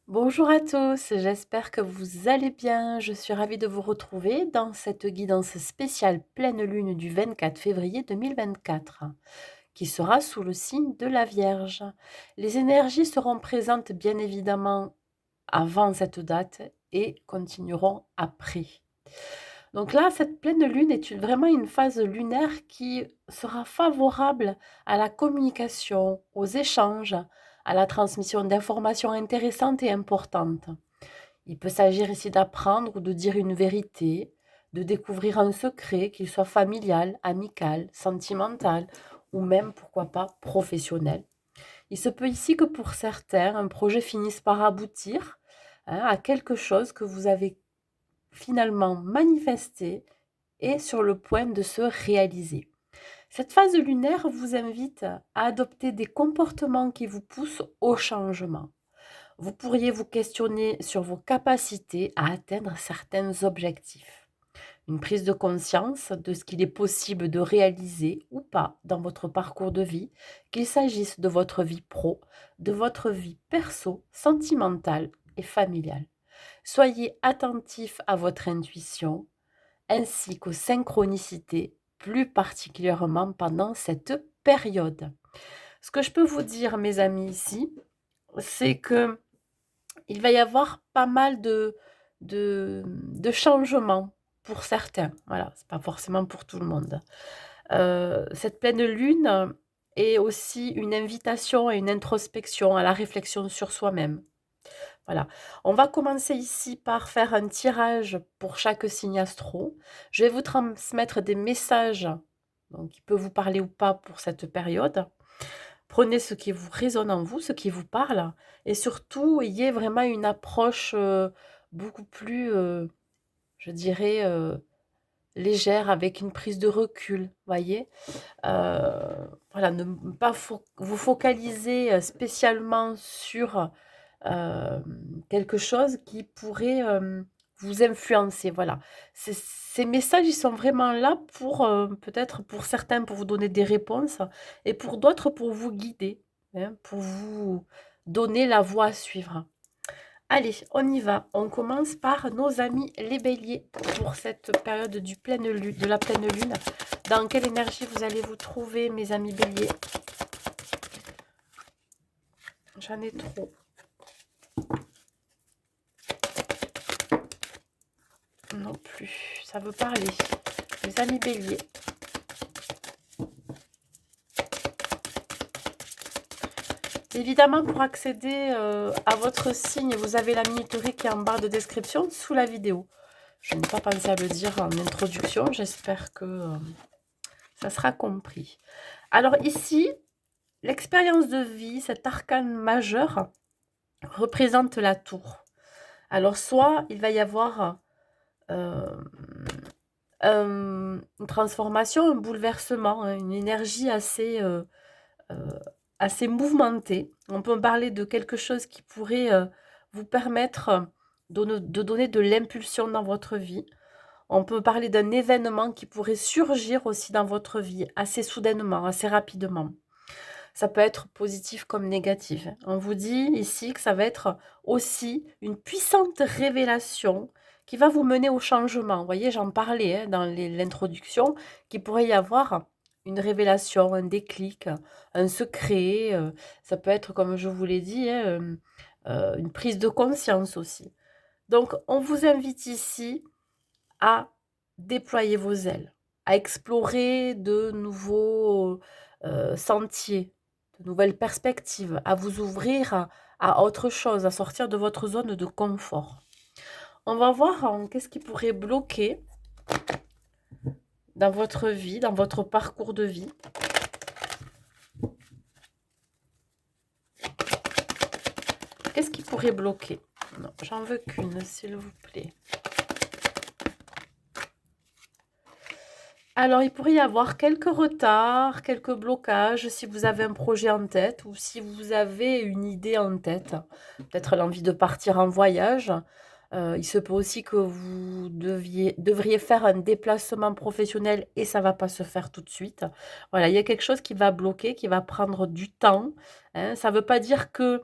Bonjour à tous, j'espère que vous allez bien. Je suis ravie de vous retrouver dans cette guidance spéciale pleine lune du 24 février 2024, qui sera sous le signe de la Vierge. Les énergies seront présentes bien évidemment avant cette date et continueront après. Donc là, cette pleine lune est vraiment une phase lunaire qui sera favorable à la communication, aux échanges, à la transmission d'informations intéressantes et importantes. Il peut s'agir ici d'apprendre ou de dire une vérité, de découvrir un secret, qu'il soit familial, amical, sentimental ou même, pourquoi pas, professionnel. Il se peut ici que pour certains, un projet finisse par aboutir à quelque chose que vous avez finalement manifesté et sur le point de se réaliser. Cette phase lunaire vous invite à adopter des comportements qui vous poussent au changement. Vous pourriez vous questionner sur vos capacités à atteindre certains objectifs. Une prise de conscience de ce qu'il est possible de réaliser ou pas dans votre parcours de vie, qu'il s'agisse de votre vie pro, de votre vie perso, sentimentale et familiale. Soyez attentif à votre intuition ainsi qu'aux synchronicités, plus particulièrement pendant cette période. Ce que je peux vous dire, mes amis, ici, c'est que il va y avoir pas mal de changements pour certains. Voilà, c'est pas forcément pour tout le monde. Cette pleine lune est aussi une invitation à une introspection, à la réflexion sur soi-même. Voilà. On va commencer ici par faire un tirage pour chaque signe astro. Je vais vous transmettre des messages, donc qui peuvent vous parler ou pas pour cette période. Prenez ce qui vous résonne en vous, ce qui vous parle, et surtout, ayez vraiment une approche beaucoup plus, je dirais, légère, avec une prise de recul, voyez. Voilà, ne pas vous focaliser spécialement sur quelque chose qui pourrait vous influencer. Voilà. Ces messages, ils sont vraiment là pour, peut-être pour certains, pour vous donner des réponses et pour d'autres, pour vous guider, hein, pour vous donner la voie à suivre. Allez, on y va. On commence par nos amis les béliers pour cette période de la pleine lune. Dans quelle énergie vous allez vous trouver, mes amis béliers? J'en ai trop. Non plus. Ça veut parler. Mes amis béliers. Évidemment, pour accéder à votre signe, vous avez la minuterie qui est en barre de description sous la vidéo. Je n'ai pas pensé à le dire en introduction. J'espère que ça sera compris. Alors ici, l'expérience de vie, cet arcane majeur, représente la tour. Alors soit il va y avoir une transformation, un bouleversement, hein, une énergie assez mouvementée. On peut parler de quelque chose qui pourrait vous permettre de donner de l'impulsion dans votre vie. On peut parler d'un événement qui pourrait surgir aussi dans votre vie assez soudainement, assez rapidement. Ça peut être positif comme négatif. On vous dit ici que ça va être aussi une puissante révélation qui va vous mener au changement. Vous voyez, j'en parlais dans l'introduction, qu'il pourrait y avoir une révélation, un déclic, un secret. Ça peut être, comme je vous l'ai dit, une prise de conscience aussi. Donc, on vous invite ici à déployer vos ailes, à explorer de nouveaux sentiers, de nouvelles perspectives, à vous ouvrir à autre chose, à sortir de votre zone de confort. On va voir qu'est-ce qui pourrait bloquer dans votre vie, dans votre parcours de vie. Qu'est-ce qui pourrait bloquer? Non, j'en veux qu'une, s'il vous plaît. Alors, il pourrait y avoir quelques retards, quelques blocages si vous avez un projet en tête ou si vous avez une idée en tête. Peut-être l'envie de partir en voyage. Il se peut aussi que vous devriez faire un déplacement professionnel et ça va pas se faire tout de suite. Voilà, il y a quelque chose qui va bloquer, qui va prendre du temps, hein. Ça ne veut pas dire que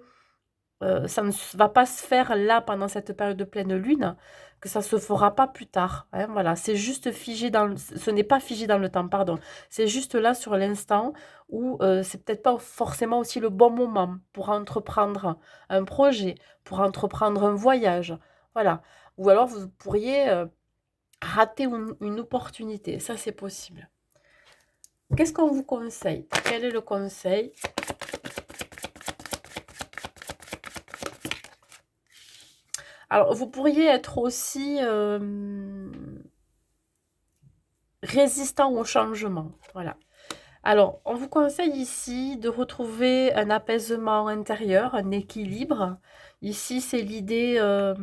ça ne va pas se faire là pendant cette période de pleine lune, que ça se fera pas plus tard, hein, voilà. C'est juste figé dans le ce n'est pas figé dans le temps, pardon. C'est juste là sur l'instant où, c'est peut-être pas forcément aussi le bon moment pour entreprendre un projet, pour entreprendre un voyage, voilà. Ou alors vous pourriez, rater une opportunité, ça c'est possible. Qu'est-ce qu'on vous conseille? Quel est le conseil? Alors, vous pourriez être aussi résistant au changement. Voilà. Alors, on vous conseille ici de retrouver un apaisement intérieur, un équilibre. Ici, c'est l'idée euh,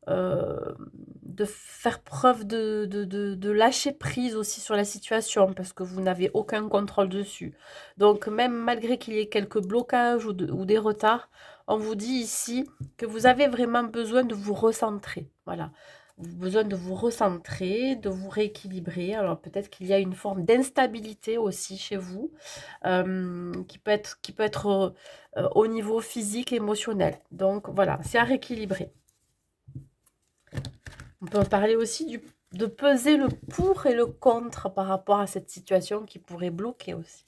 de faire preuve de lâcher prise aussi sur la situation parce que vous n'avez aucun contrôle dessus. Donc, même malgré qu'il y ait quelques blocages ou des retards, on vous dit ici que vous avez vraiment besoin de vous recentrer. Voilà. Vous avez besoin de vous recentrer, de vous rééquilibrer. Alors peut-être qu'il y a une forme d'instabilité aussi chez vous, qui peut être au niveau physique, émotionnel. Donc voilà, c'est à rééquilibrer. On peut parler aussi de peser le pour et le contre par rapport à cette situation qui pourrait bloquer aussi.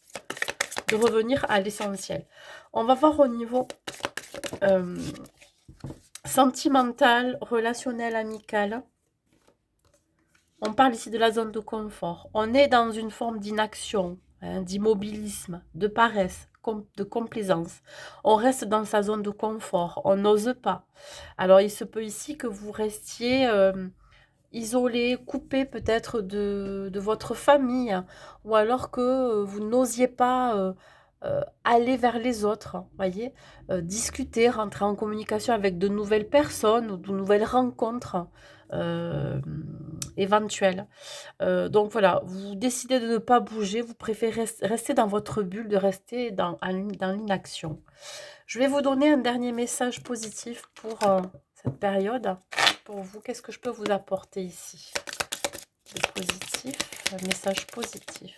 De revenir à l'essentiel. On va voir au niveau sentimental, relationnel, amical. On parle ici de la zone de confort. On est dans une forme d'inaction, hein, d'immobilisme, de paresse, de complaisance. On reste dans sa zone de confort. On n'ose pas. Alors, il se peut ici que vous restiez isolé, coupé peut-être de votre famille, ou alors que vous n'osiez pas aller vers les autres, voyez, discuter, rentrer en communication avec de nouvelles personnes ou de nouvelles rencontres euh, éventuelles. Donc voilà, vous décidez de ne pas bouger, vous préférez rester dans votre bulle, de rester dans l'inaction. Je vais vous donner un dernier message positif pour cette période. Pour vous, qu'est-ce que je peux vous apporter ici? De positif, un message positif,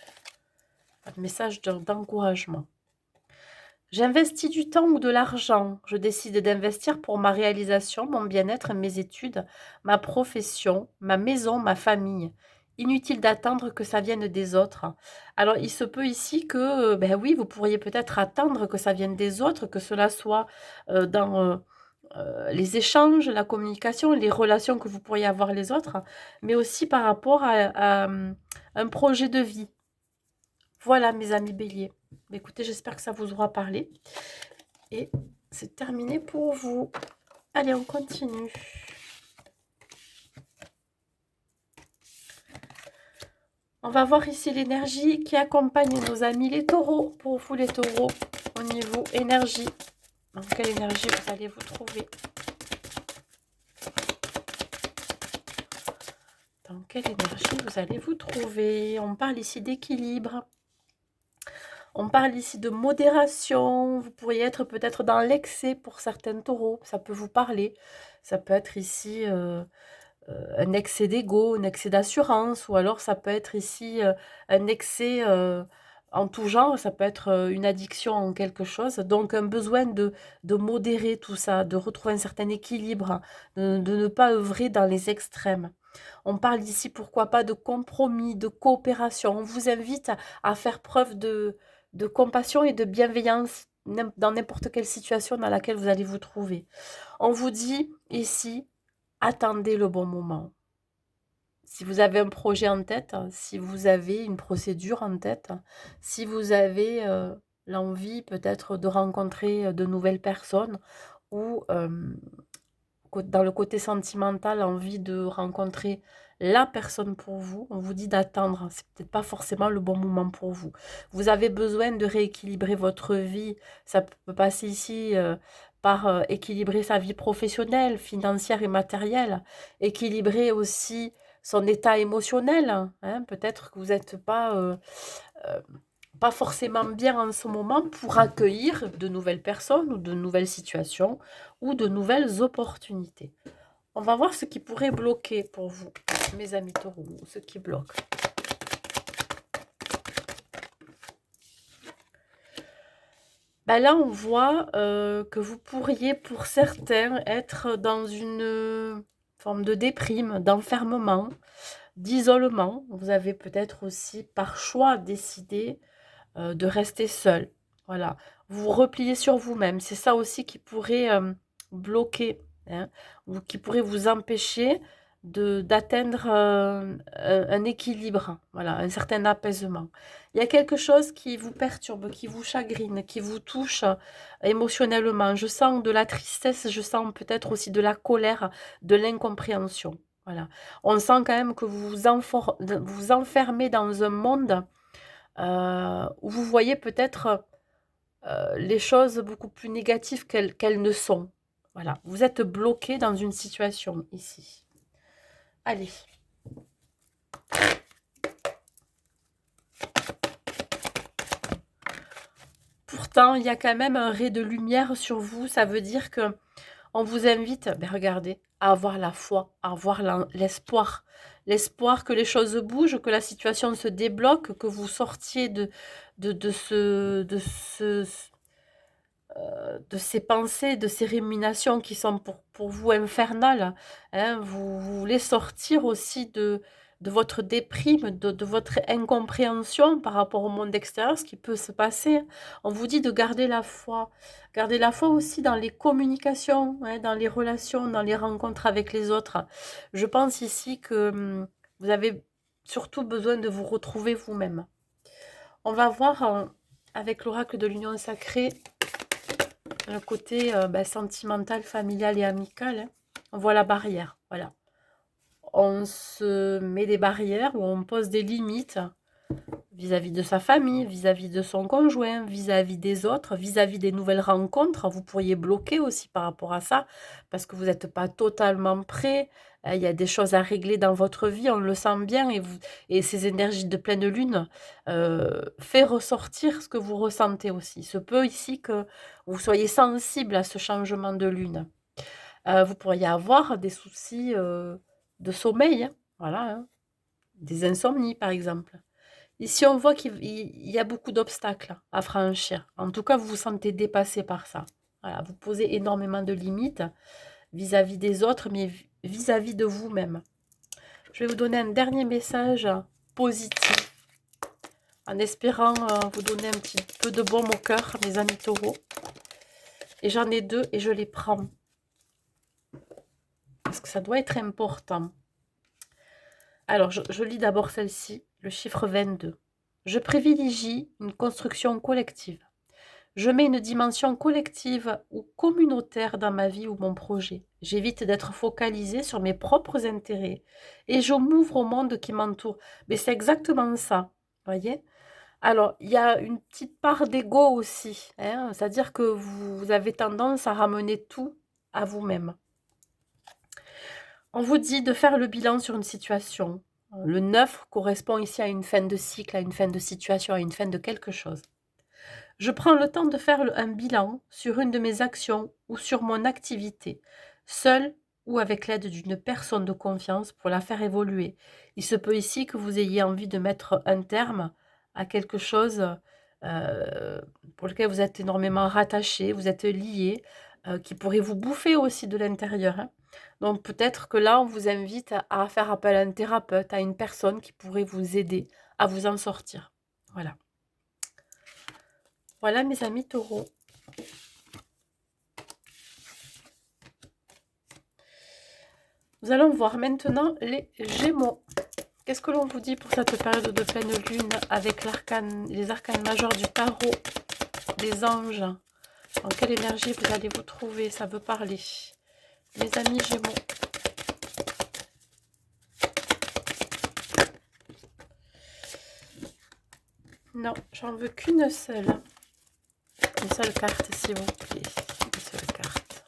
un message d'encouragement. J'investis du temps ou de l'argent. Je décide d'investir pour ma réalisation, mon bien-être, mes études, ma profession, ma maison, ma famille. Inutile d'attendre que ça vienne des autres. Alors, il se peut ici que, ben oui, vous pourriez peut-être attendre que ça vienne des autres, que cela soit dans les échanges, la communication, les relations que vous pourriez avoir les autres, mais aussi par rapport à un projet de vie. Voilà, mes amis béliers. Écoutez, j'espère que ça vous aura parlé. Et c'est terminé pour vous. Allez, on continue. On va voir ici l'énergie qui accompagne nos amis les taureaux. Pour vous les taureaux, au niveau énergie. Dans quelle énergie vous allez vous trouver? Dans quelle énergie vous allez vous trouver? On parle ici d'équilibre. On parle ici de modération. Vous pourriez être peut-être dans l'excès pour certains taureaux. Ça peut vous parler. Ça peut être ici un excès d'ego, un excès d'assurance. Ou alors ça peut être ici un excès en tout genre. Ça peut être une addiction en quelque chose. Donc un besoin de modérer tout ça, de retrouver un certain équilibre, de ne pas œuvrer dans les extrêmes. On parle ici, pourquoi pas, de compromis, de coopération. On vous invite à faire preuve de compassion et de bienveillance dans n'importe quelle situation dans laquelle vous allez vous trouver. On vous dit ici, attendez le bon moment. Si vous avez un projet en tête, si vous avez une procédure en tête, si vous avez l'envie peut-être de rencontrer de nouvelles personnes ou dans le côté sentimental, envie de rencontrer la personne pour vous, on vous dit d'attendre. C'est peut-être pas forcément le bon moment pour vous. Vous avez besoin de rééquilibrer votre vie. Ça peut passer ici par équilibrer sa vie professionnelle, financière et matérielle. Équilibrer aussi son état émotionnel, hein. Peut-être que vous n'êtes euh, pas forcément bien en ce moment pour accueillir de nouvelles personnes ou de nouvelles situations ou de nouvelles opportunités. On va voir ce qui pourrait bloquer pour vous, mes amis taureaux, ce qui bloque. Bah, là, on voit, que vous pourriez, pour certains, être dans une, forme de déprime, d'enfermement, d'isolement. Vous avez peut-être aussi, par choix, décidé, de rester seul. Voilà. Vous vous repliez sur vous-même. C'est ça aussi qui pourrait, bloquer, hein, ou qui pourrait vous empêcher d'atteindre, un équilibre, voilà, un certain apaisement. Il y a quelque chose qui vous perturbe, qui vous chagrine, qui vous touche, émotionnellement. Je sens de la tristesse, je sens peut-être aussi de la colère, de l'incompréhension. Voilà. On sent quand même que vous enfermez dans un monde, où vous voyez peut-être, les choses beaucoup plus négatives qu'elles ne sont. Voilà, vous êtes bloqué dans une situation ici. Allez. Pourtant, il y a quand même un ray de lumière sur vous. Ça veut dire que on vous invite, ben regardez, à avoir la foi, à avoir l'espoir. L'espoir que les choses bougent, que la situation se débloque, que vous sortiez de ces pensées, de ces ruminations qui sont pour vous infernales, hein. Vous voulez sortir aussi de votre déprime, de votre incompréhension par rapport au monde extérieur, ce qui peut se passer. On vous dit de garder la foi. Garder la foi aussi dans les communications, hein, dans les relations, dans les rencontres avec les autres. Je pense ici que vous avez surtout besoin de vous retrouver vous-même. On va voir avec l'oracle de l'union sacrée le côté sentimental, familial et amical, hein. On voit la barrière, voilà. On se met des barrières ou on pose des limites vis-à-vis de sa famille, vis-à-vis de son conjoint, vis-à-vis des autres, vis-à-vis des nouvelles rencontres. Vous pourriez bloquer aussi par rapport à ça, parce que vous n'êtes pas totalement prêt. Il y a des choses à régler dans votre vie, on le sent bien, et ces énergies de pleine lune fait ressortir ce que vous ressentez aussi. Il se peut ici que vous soyez sensible à ce changement de lune. Vous pourriez avoir des soucis de sommeil, hein, voilà, hein, des insomnies par exemple. Ici, on voit qu'il y a beaucoup d'obstacles à franchir. En tout cas, vous vous sentez dépassé par ça. Voilà, vous posez énormément de limites vis-à-vis des autres, mais vis-à-vis de vous-même. Je vais vous donner un dernier message positif, en espérant vous donner un petit peu de baume au cœur, mes amis taureaux. Et j'en ai deux et je les prends. Parce que ça doit être important. Alors, je lis d'abord celle-ci, le chiffre 22. Je privilégie une construction collective. Je mets une dimension collective ou communautaire dans ma vie ou mon projet. J'évite d'être focalisée sur mes propres intérêts et je m'ouvre au monde qui m'entoure. Mais c'est exactement ça, voyez? Alors, il y a une petite part d'ego aussi, hein, c'est-à-dire que vous avez tendance à ramener tout à vous-même. On vous dit de faire le bilan sur une situation. Le 9 correspond ici à une fin de cycle, à une fin de situation, à une fin de quelque chose. Je prends le temps de faire un bilan sur une de mes actions ou sur mon activité, seule ou avec l'aide d'une personne de confiance pour la faire évoluer. Il se peut ici que vous ayez envie de mettre un terme à quelque chose pour lequel vous êtes énormément rattaché, vous êtes lié, qui pourrait vous bouffer aussi de l'intérieur, hein. Donc peut-être que là, on vous invite à faire appel à un thérapeute, à une personne qui pourrait vous aider à vous en sortir. Voilà. Voilà mes amis taureaux. Nous allons voir maintenant les Gémeaux. Qu'est-ce que l'on vous dit pour cette période de pleine lune avec les arcanes majeurs du tarot, des anges? Dans quelle énergie vous allez vous trouver? Ça veut parler. Mes amis Gémeaux. Non, j'en veux qu'une seule. Une seule carte, s'il vous plaît. Une seule carte.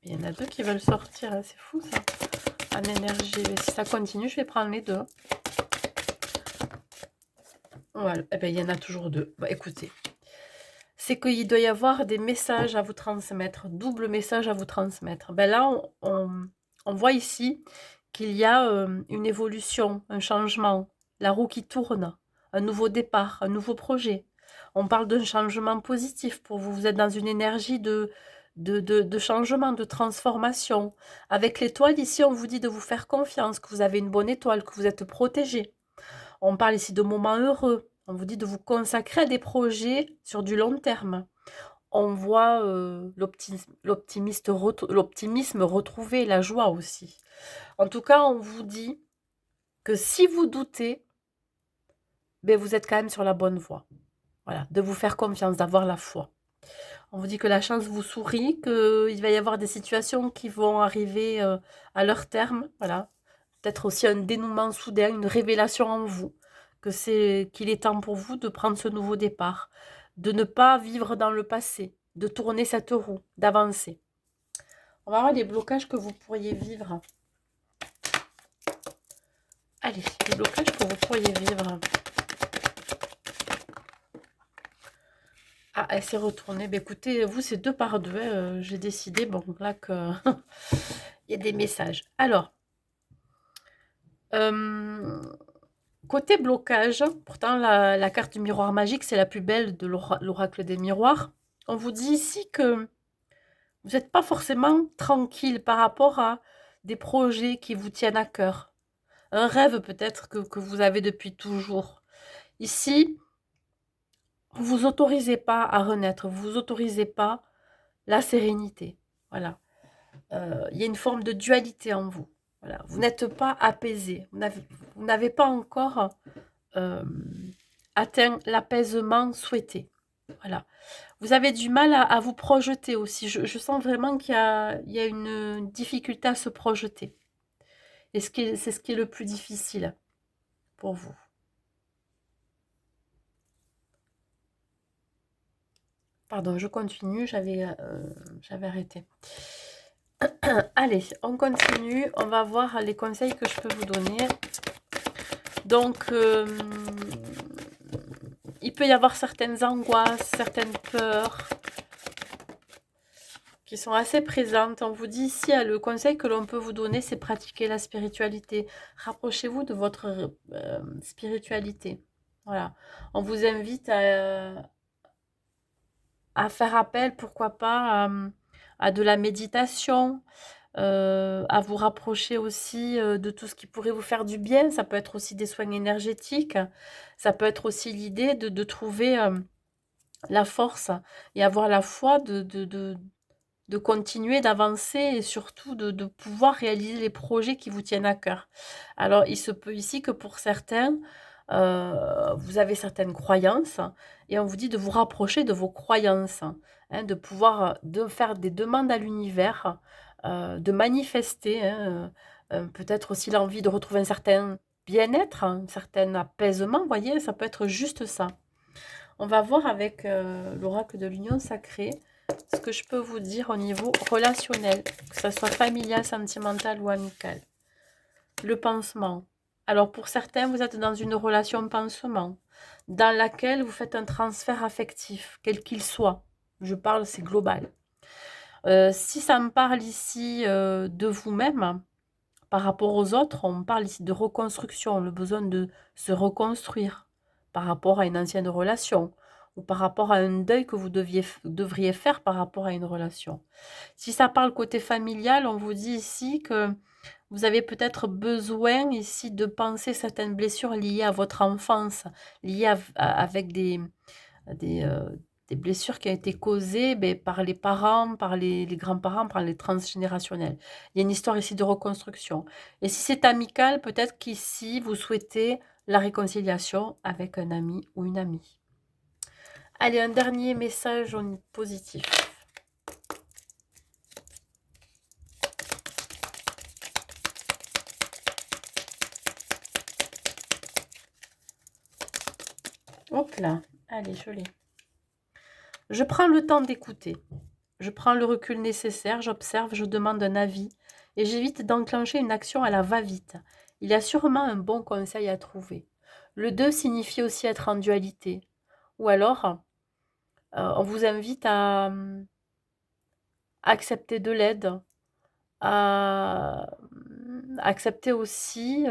Il y en a deux qui veulent sortir, hein. C'est fou ça. En énergie. Mais si ça continue, je vais prendre les deux. Voilà. Eh bien, il y en a toujours deux. Bah, écoutez. C'est qu'il doit y avoir des messages à vous transmettre, double message à vous transmettre. Ben là, on voit ici qu'il y a une évolution, un changement, la roue qui tourne, un nouveau départ, un nouveau projet. On parle d'un changement positif pour vous. Vous êtes dans une énergie de changement, de transformation. Avec l'étoile, ici, on vous dit de vous faire confiance, que vous avez une bonne étoile, que vous êtes protégé. On parle ici de moments heureux. On vous dit de vous consacrer à des projets sur du long terme. On voit l'optimisme retrouver, la joie aussi. En tout cas, on vous dit que si vous doutez, ben vous êtes quand même sur la bonne voie. Voilà, de vous faire confiance, d'avoir la foi. On vous dit que la chance vous sourit, qu'il va y avoir des situations qui vont arriver à leur terme. Voilà, peut-être aussi un dénouement soudain, une révélation en vous, qu'il est temps pour vous de prendre ce nouveau départ, de ne pas vivre dans le passé, de tourner cette roue, d'avancer. On va voir les blocages que vous pourriez vivre. Allez, les blocages que vous pourriez vivre. Ah, elle s'est retournée. Ben, écoutez, vous, c'est 2 par 2. J'ai décidé, bon, là, que il y a des messages. Alors, côté blocage, pourtant, la carte du miroir magique, c'est la plus belle de l'oracle des miroirs. On vous dit ici que vous n'êtes pas forcément tranquille par rapport à des projets qui vous tiennent à cœur. Un rêve peut-être que vous avez depuis toujours. Ici, vous vous autorisez pas à renaître, vous vous autorisez pas la sérénité. Voilà. Il y a une forme de dualité en vous. Voilà. Vous n'êtes pas apaisé. Vous n'avez pas encore euh, atteint l'apaisement souhaité. Voilà. Vous avez du mal à vous projeter aussi. Je sens vraiment qu'il y a une difficulté à se projeter. Et c'est ce qui est le plus difficile pour vous. Pardon, je continue, j'avais arrêté. Allez, on continue. On va voir les conseils que je peux vous donner. Donc, il peut y avoir certaines angoisses, certaines peurs qui sont assez présentes. On vous dit ici, le conseil que l'on peut vous donner, c'est pratiquer la spiritualité. Rapprochez-vous de votre spiritualité. Voilà. On vous invite à faire appel, pourquoi pas, à de la méditation, à vous rapprocher aussi de tout ce qui pourrait vous faire du bien. Ça peut être aussi des soins énergétiques. Ça peut être aussi l'idée de trouver la force et avoir la foi de continuer, d'avancer et surtout de pouvoir réaliser les projets qui vous tiennent à cœur. Alors, il se peut ici que pour certains, vous avez certaines croyances et on vous dit de vous rapprocher de vos croyances, hein, de pouvoir de faire des demandes à l'univers, de manifester, hein, peut-être aussi l'envie de retrouver un certain bien-être, un certain apaisement, vous voyez, ça peut être juste ça. On va voir avec l'oracle de l'union sacrée ce que je peux vous dire au niveau relationnel, que ce soit familial, sentimental ou amical. Le pansement. Alors pour certains, vous êtes dans une relation pansement, dans laquelle vous faites un transfert affectif, quel qu'il soit. Je parle, c'est global. Si ça me parle ici de vous-même, par rapport aux autres, on parle ici de reconstruction, le besoin de se reconstruire par rapport à une ancienne relation ou par rapport à un deuil que vous devriez faire par rapport à une relation. Si ça parle côté familial, on vous dit ici que vous avez peut-être besoin ici de penser certaines blessures liées à votre enfance, liées avec des, euh, des blessures qui ont été causées par les parents, par les grands-parents, par les transgénérationnels. Il y a une histoire ici de reconstruction. Et si c'est amical, peut-être qu'ici, vous souhaitez la réconciliation avec un ami ou une amie. Allez, un dernier message positif. Hop là, allez, je l'ai. Je prends le temps d'écouter. Je prends le recul nécessaire, j'observe, je demande un avis et j'évite d'enclencher une action à la va-vite. Il y a sûrement un bon conseil à trouver. Le 2 signifie aussi être en dualité. Ou alors, on vous invite à accepter de l'aide, à accepter aussi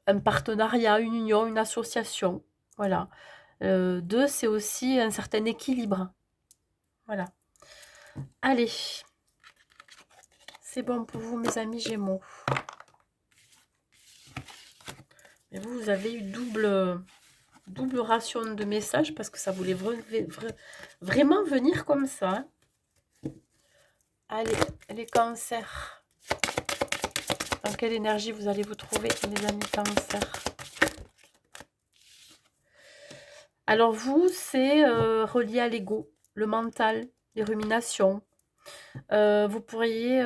un partenariat, une union, une association. Voilà. 2, c'est aussi un certain équilibre. Voilà. Allez, c'est bon pour vous, mes amis Gémeaux. Et vous, vous avez eu double ration de messages parce que ça voulait vraiment venir comme ça. Hein. Allez, les cancers. Dans quelle énergie vous allez vous trouver, les amis cancers? Alors vous, c'est relié à l'ego, le mental, les ruminations. Vous pourriez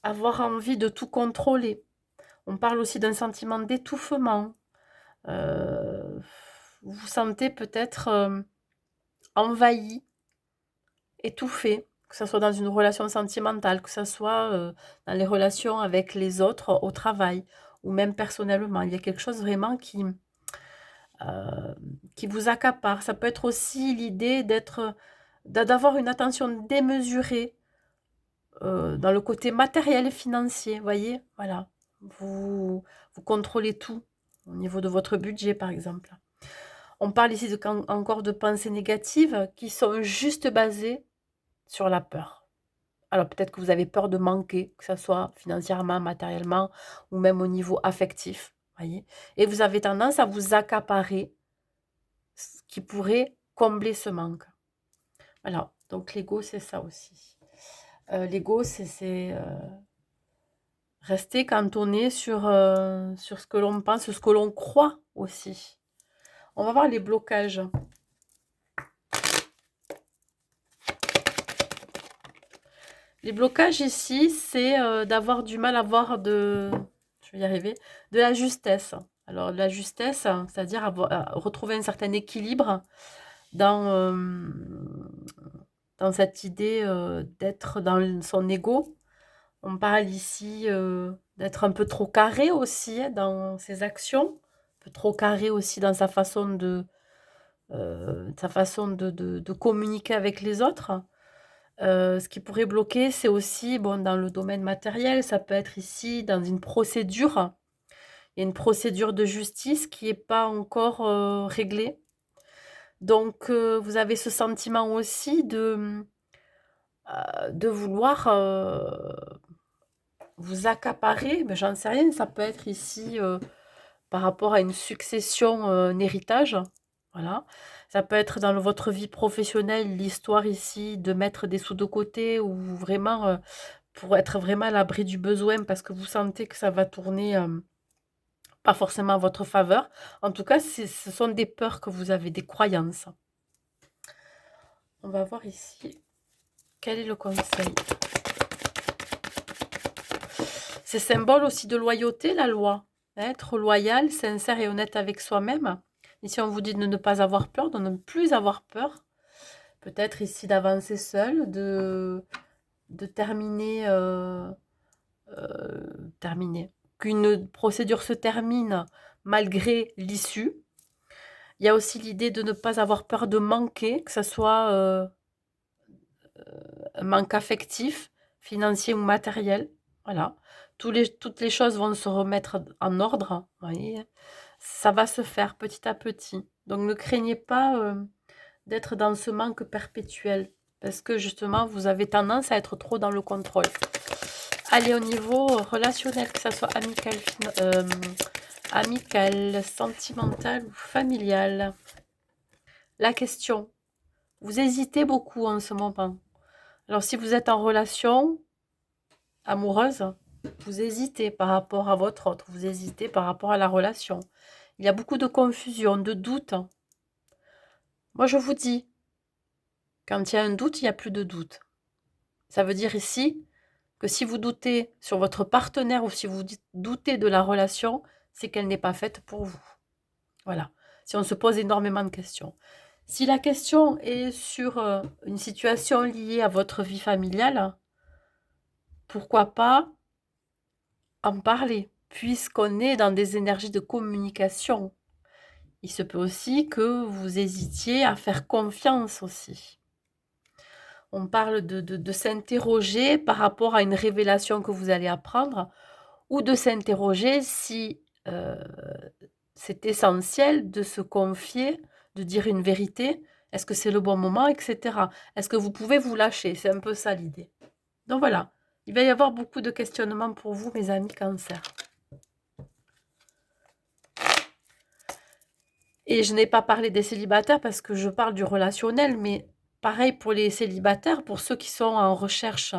avoir envie de tout contrôler. On parle aussi d'un sentiment d'étouffement. Vous vous sentez peut-être envahi, étouffé, que ce soit dans une relation sentimentale, que ce soit dans les relations avec les autres au travail ou même personnellement. Il y a quelque chose vraiment qui vous accapare. Ça peut être aussi l'idée d'avoir une attention démesurée dans le côté matériel et financier, voyez, voilà. Vous contrôlez tout au niveau de votre budget, par exemple. On parle ici encore de pensées négatives qui sont juste basées sur la peur. Alors peut-être que vous avez peur de manquer, que ce soit financièrement, matériellement ou même au niveau affectif, voyez. Et vous avez tendance à vous accaparer ce qui pourrait combler ce manque. Voilà, donc l'ego, c'est ça aussi. L'ego, c'est rester cantonné sur ce que l'on pense, ce que l'on croit aussi. On va voir les blocages. Les blocages ici, c'est d'avoir du mal à avoir je vais y arriver, de la justesse. Alors la justesse, c'est-à-dire retrouver un certain équilibre dans, dans cette idée d'être dans son ego. On parle ici d'être un peu trop carré aussi hein, dans ses actions, un peu trop carré aussi dans sa façon de communiquer avec les autres. Ce qui pourrait bloquer, c'est aussi, bon, dans le domaine matériel, ça peut être ici dans une procédure. Il y a une procédure de justice qui n'est pas encore réglée. Donc, vous avez ce sentiment aussi de vouloir vous accaparer, mais j'en sais rien, ça peut être ici par rapport à une succession, un héritage, voilà. Ça peut être dans votre vie professionnelle, l'histoire ici de mettre des sous de côté ou vraiment, pour être vraiment à l'abri du besoin parce que vous sentez que ça va tourner, pas forcément à votre faveur. En tout cas, ce sont des peurs que vous avez, des croyances. On va voir ici, quel est le conseil? C'est symbole aussi de loyauté, la loi. Être loyal, sincère et honnête avec soi-même. Ici, on vous dit de ne pas avoir peur, de ne plus avoir peur. Peut-être ici d'avancer seul, de terminer, qu'une procédure se termine malgré l'issue. Il y a aussi l'idée de ne pas avoir peur de manquer, que ce soit un manque affectif, financier ou matériel. Voilà. Toutes les choses vont se remettre en ordre. Vous voyez. Ça va se faire petit à petit. Donc ne craignez pas d'être dans ce manque perpétuel. Parce que justement, vous avez tendance à être trop dans le contrôle. Allez, au niveau relationnel, que ce soit amical, sentimental ou familial. La question. Vous hésitez beaucoup en ce moment. Alors, si vous êtes en relation amoureuse, vous hésitez par rapport à votre autre, vous hésitez par rapport à la relation. Il y a beaucoup de confusion, de doute. Moi, je vous dis, quand il y a un doute, il n'y a plus de doute. Ça veut dire ici que si vous doutez sur votre partenaire ou si vous doutez de la relation, c'est qu'elle n'est pas faite pour vous. Voilà. Si on se pose énormément de questions. Si la question est sur une situation liée à votre vie familiale, pourquoi pas en parler, puisqu'on est dans des énergies de communication. Il se peut aussi que vous hésitiez à faire confiance aussi. On parle de s'interroger par rapport à une révélation que vous allez apprendre ou de s'interroger si c'est essentiel de se confier, de dire une vérité. Est-ce que c'est le bon moment, etc. Est-ce que vous pouvez vous lâcher? C'est un peu ça l'idée. Donc voilà, il va y avoir beaucoup de questionnements pour vous, mes amis Cancer. Et je n'ai pas parlé des célibataires parce que je parle du relationnel, mais pareil pour les célibataires, pour ceux qui sont en recherche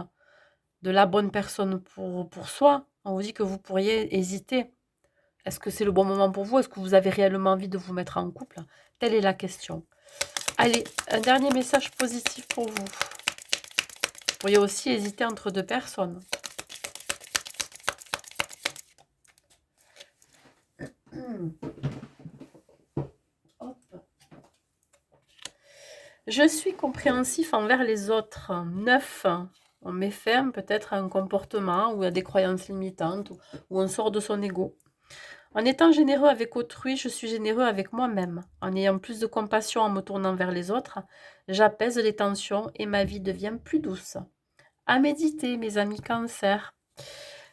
de la bonne personne pour soi, on vous dit que vous pourriez hésiter. Est-ce que c'est le bon moment pour vous? Est-ce que vous avez réellement envie de vous mettre en couple? Telle est la question. Allez, un dernier message positif pour vous. Vous pourriez aussi hésiter entre deux personnes. Hop. Je suis compréhensif envers les autres. 9. On met fin peut-être à un comportement ou à des croyances limitantes ou on sort de son ego. En étant généreux avec autrui, je suis généreux avec moi-même. En ayant plus de compassion en me tournant vers les autres, j'apaise les tensions et ma vie devient plus douce. À méditer, mes amis Cancer.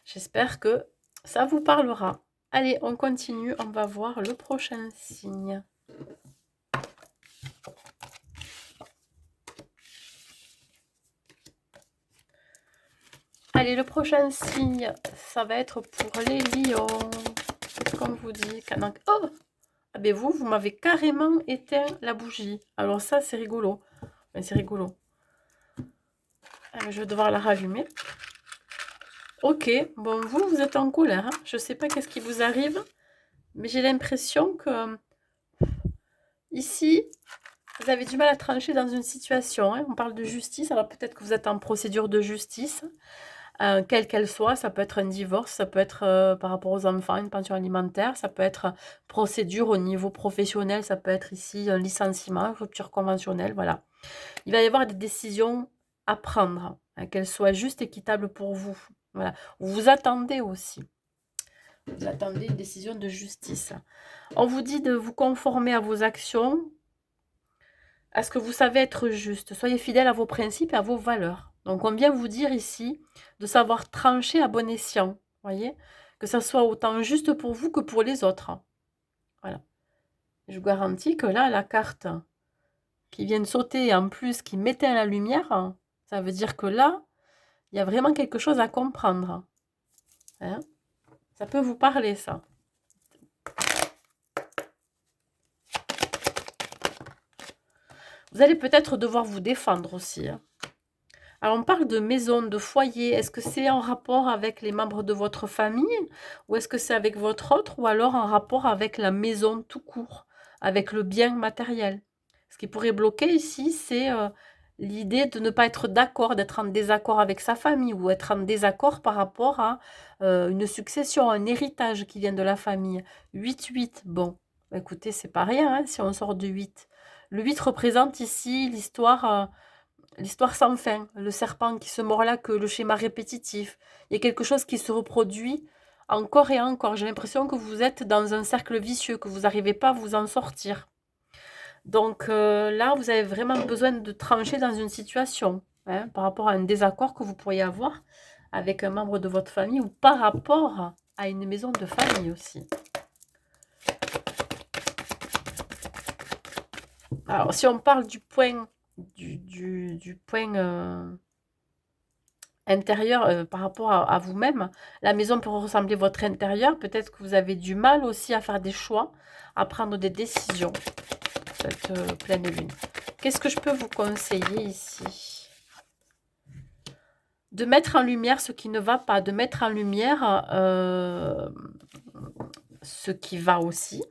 J'espère que ça vous parlera. Allez, on continue, on va voir le prochain signe. Allez, le prochain signe, ça va être pour les lions. Comme vous dit, oh, ah ben vous m'avez carrément éteint la bougie. Alors ça, c'est rigolo. Ben, c'est rigolo. Je vais devoir la rallumer. Ok, bon, vous êtes en colère. Hein. Je ne sais pas qu'est-ce qui vous arrive, mais j'ai l'impression que ici, vous avez du mal à trancher dans une situation. Hein. On parle de justice, alors peut-être que vous êtes en procédure de justice. Quelle qu'elle soit, ça peut être un divorce, ça peut être par rapport aux enfants, une pension alimentaire, ça peut être procédure au niveau professionnel, ça peut être ici un licenciement, une rupture conventionnelle, voilà. Il va y avoir des décisions à prendre, hein, qu'elles soient justes, équitables pour vous. Voilà. Vous attendez aussi. Vous attendez une décision de justice. On vous dit de vous conformer à vos actions, à ce que vous savez être juste. Soyez fidèle à vos principes et à vos valeurs. Donc, on vient vous dire ici de savoir trancher à bon escient. Voyez, que ça soit autant juste pour vous que pour les autres. Voilà. Je vous garantis que là, la carte qui vient de sauter et en plus qui mettait à la lumière, ça veut dire que là, il y a vraiment quelque chose à comprendre. Hein? Ça peut vous parler, ça. Vous allez peut-être devoir vous défendre aussi. Hein. Alors, on parle de maison, de foyer. Est-ce que c'est en rapport avec les membres de votre famille ou est-ce que c'est avec votre autre ou alors en rapport avec la maison tout court, avec le bien matériel? Ce qui pourrait bloquer ici, c'est l'idée de ne pas être d'accord, d'être en désaccord avec sa famille ou être en désaccord par rapport à une succession, un héritage qui vient de la famille. 8-8, bon, écoutez, c'est pas rien hein, si on sort de 8. Le 8 représente ici l'histoire sans fin, le serpent qui se mord la queue, le schéma répétitif. Il y a quelque chose qui se reproduit encore et encore. J'ai l'impression que vous êtes dans un cercle vicieux, que vous n'arrivez pas à vous en sortir. Donc là, vous avez vraiment besoin de trancher dans une situation hein, par rapport à un désaccord que vous pourriez avoir avec un membre de votre famille ou par rapport à une maison de famille aussi. Alors, si on parle du point intérieur par rapport à vous-même, la maison peut ressembler à votre intérieur. Peut-être que vous avez du mal aussi à faire des choix, à prendre des décisions, cette pleine lune. Qu'est-ce que je peux vous conseiller ici? De mettre en lumière ce qui ne va pas, de mettre en lumière ce qui va aussi.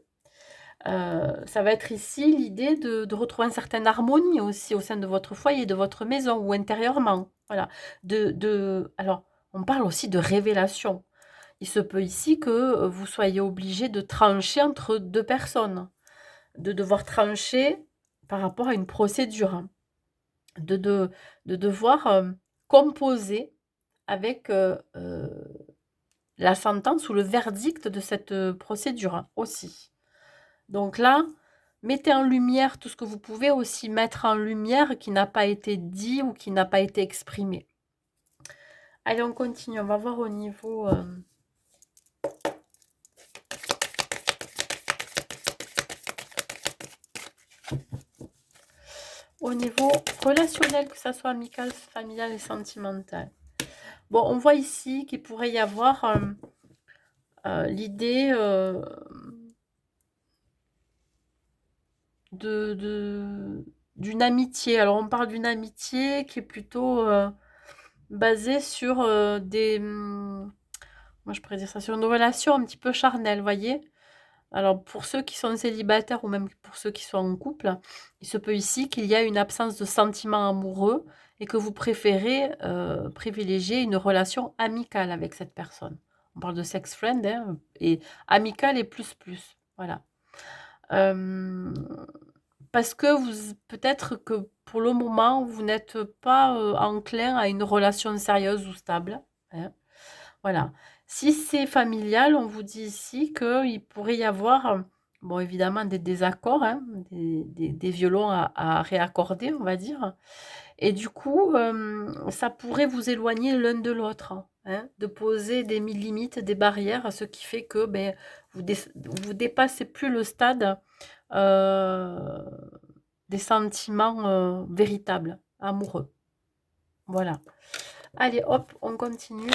Ça va être ici l'idée de retrouver une certaine harmonie aussi au sein de votre foyer, de votre maison ou intérieurement. Voilà. Alors, on parle aussi de révélation. Il se peut ici que vous soyez obligé de trancher entre deux personnes, de devoir trancher par rapport à une procédure, de devoir composer avec la sentence ou le verdict de cette procédure aussi. Donc là, mettez en lumière tout ce que vous pouvez aussi mettre en lumière qui n'a pas été dit ou qui n'a pas été exprimé. Allez, on continue. On va voir au niveau au niveau relationnel, que ça soit amical, familial et sentimental. Bon, on voit ici qu'il pourrait y avoir l'idée d'une amitié. Alors, on parle d'une amitié qui est plutôt basée sur moi je pourrais dire ça, sur une relation un petit peu charnelle, voyez. Alors, pour ceux qui sont célibataires ou même pour ceux qui sont en couple, il se peut ici qu'il y a une absence de sentiments amoureux et que vous préférez privilégier une relation amicale avec cette personne. On parle de sex friend, hein, et amical et plus plus. Voilà. Euh, Parce que vous, peut-être que pour le moment, vous n'êtes pas enclin à une relation sérieuse ou stable, hein. Voilà. Si c'est familial, on vous dit ici qu'il pourrait y avoir, bon, évidemment, des désaccords, hein, des violons à réaccorder, on va dire. Et du coup, ça pourrait vous éloigner l'un de l'autre, hein, de poser des limites, des barrières, ce qui fait que ben, vous dépassez plus le stade euh, des sentiments véritables, amoureux. Voilà. Allez, hop, on continue.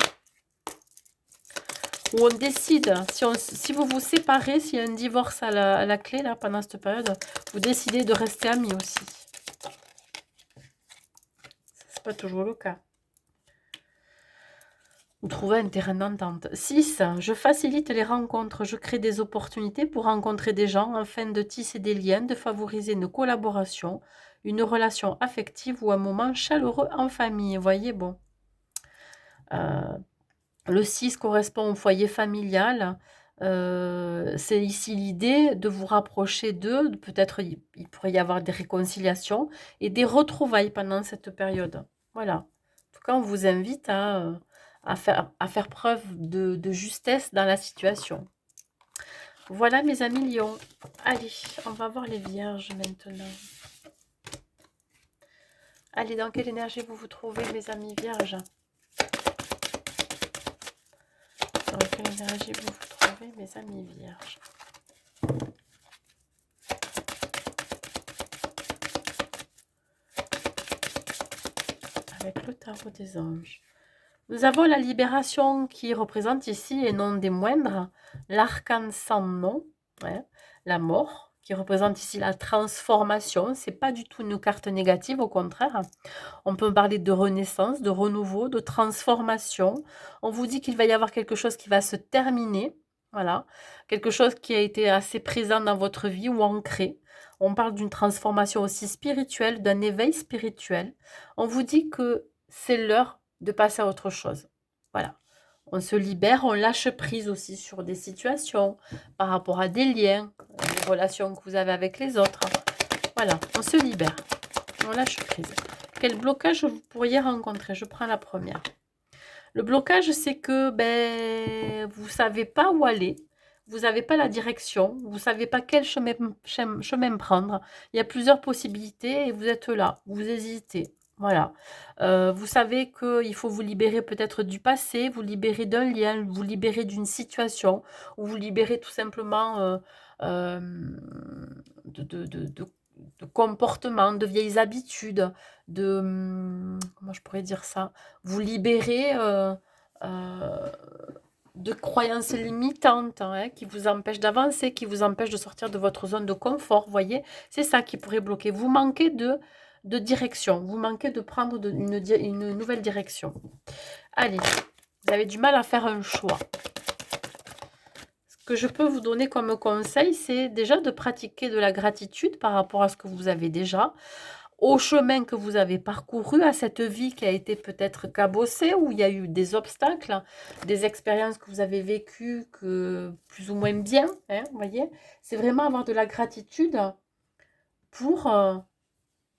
Ou on décide, si vous vous séparez, s'il y a un divorce à la clé, là, pendant cette période, vous décidez de rester amis aussi. C'est pas toujours le cas. Vous trouvez un terrain d'entente. 6. Je facilite les rencontres. Je crée des opportunités pour rencontrer des gens afin de tisser des liens, de favoriser une collaboration, une relation affective ou un moment chaleureux en famille. Vous voyez, bon. Le 6 correspond au foyer familial. C'est ici l'idée de vous rapprocher d'eux. Peut-être il pourrait y avoir des réconciliations et des retrouvailles pendant cette période. Voilà. En tout cas, on vous invite à faire preuve de justesse dans la situation. Voilà, mes amis lions. Allez, on va voir les vierges maintenant. Allez, dans quelle énergie vous vous trouvez, mes amis vierges? Dans quelle énergie vous vous trouvez, mes amis vierges? Avec le tarot des anges. Nous avons la libération qui représente ici, et non des moindres, l'arcane sans nom, hein, la mort, qui représente ici la transformation. C'est pas du tout une carte négative, au contraire. On peut parler de renaissance, de renouveau, de transformation. On vous dit qu'il va y avoir quelque chose qui va se terminer, voilà, quelque chose qui a été assez présent dans votre vie ou ancré. On parle d'une transformation aussi spirituelle, d'un éveil spirituel. On vous dit que c'est l'heure de passer à autre chose. Voilà. On se libère, on lâche prise aussi sur des situations, par rapport à des liens, des relations que vous avez avec les autres. Voilà, on se libère, on lâche prise. Quel blocage vous pourriez rencontrer? Je prends la première. Le blocage, c'est que vous ne savez pas où aller, vous n'avez pas la direction, vous ne savez pas quel chemin prendre. Il y a plusieurs possibilités et vous êtes là, vous hésitez. Voilà. Vous savez qu'il faut vous libérer peut-être du passé, vous libérer d'un lien, vous libérer d'une situation, ou vous libérer tout simplement de comportements, de vieilles habitudes, comment je pourrais dire ça? Vous libérer de croyances limitantes, hein, qui vous empêchent d'avancer, qui vous empêchent de sortir de votre zone de confort, vous voyez? C'est ça qui pourrait bloquer. Vous manquez de direction, vous manquez de prendre une nouvelle direction. Allez, vous avez du mal à faire un choix. Ce que je peux vous donner comme conseil, c'est déjà de pratiquer de la gratitude par rapport à ce que vous avez déjà, au chemin que vous avez parcouru, à cette vie qui a été peut-être cabossée, où il y a eu des obstacles, des expériences que vous avez vécues que plus ou moins bien, hein, vous voyez. C'est vraiment avoir de la gratitude pour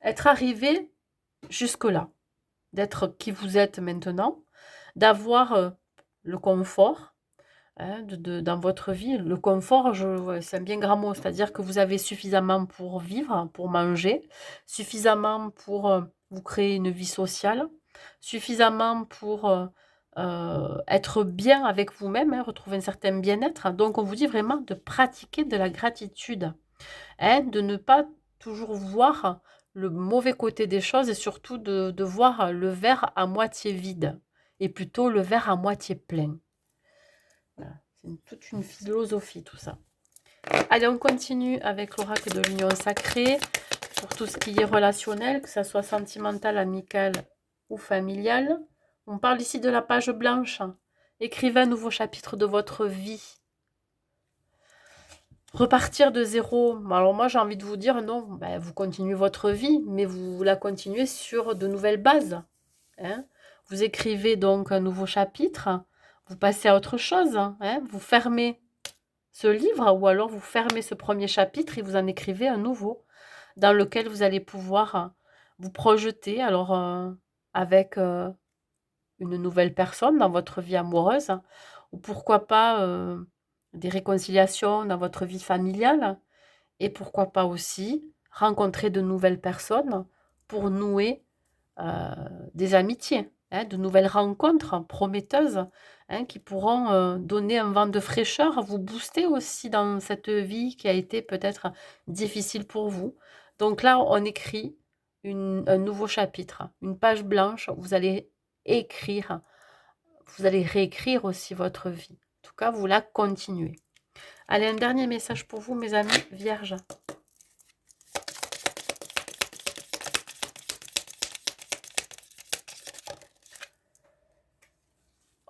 être arrivé jusque-là, d'être qui vous êtes maintenant, d'avoir le confort, hein, dans votre vie. Le confort, ouais, c'est un bien grand mot, c'est-à-dire que vous avez suffisamment pour vivre, pour manger, suffisamment pour vous créer une vie sociale, suffisamment pour être bien avec vous-même, hein, retrouver un certain bien-être. Donc, on vous dit vraiment de pratiquer de la gratitude, hein, de ne pas toujours voir le mauvais côté des choses et surtout de voir le verre à moitié vide et plutôt le verre à moitié plein. Voilà. C'est toute une philosophie tout ça. Allez, on continue avec l'oracle de l'union sacrée pour tout ce qui est relationnel, que ce soit sentimental, amical ou familial. On parle ici de la page blanche. Écrivez un nouveau chapitre de votre vie. Repartir de zéro. Alors moi, j'ai envie de vous dire, non, ben, vous continuez votre vie, mais vous la continuez sur de nouvelles bases. Hein. Vous écrivez donc un nouveau chapitre, vous passez à autre chose, hein, vous fermez ce livre ou alors vous fermez ce premier chapitre et vous en écrivez un nouveau dans lequel vous allez pouvoir vous projeter alors avec une nouvelle personne dans votre vie amoureuse ou pourquoi pas des réconciliations dans votre vie familiale et pourquoi pas aussi rencontrer de nouvelles personnes pour nouer des amitiés, hein, de nouvelles rencontres prometteuses hein, qui pourront donner un vent de fraîcheur, vous booster aussi dans cette vie qui a été peut-être difficile pour vous. Donc là, on écrit un nouveau chapitre, une page blanche, vous allez écrire, vous allez réécrire aussi votre vie. En tout cas, vous la continuez. Allez, un dernier message pour vous, mes amis vierges.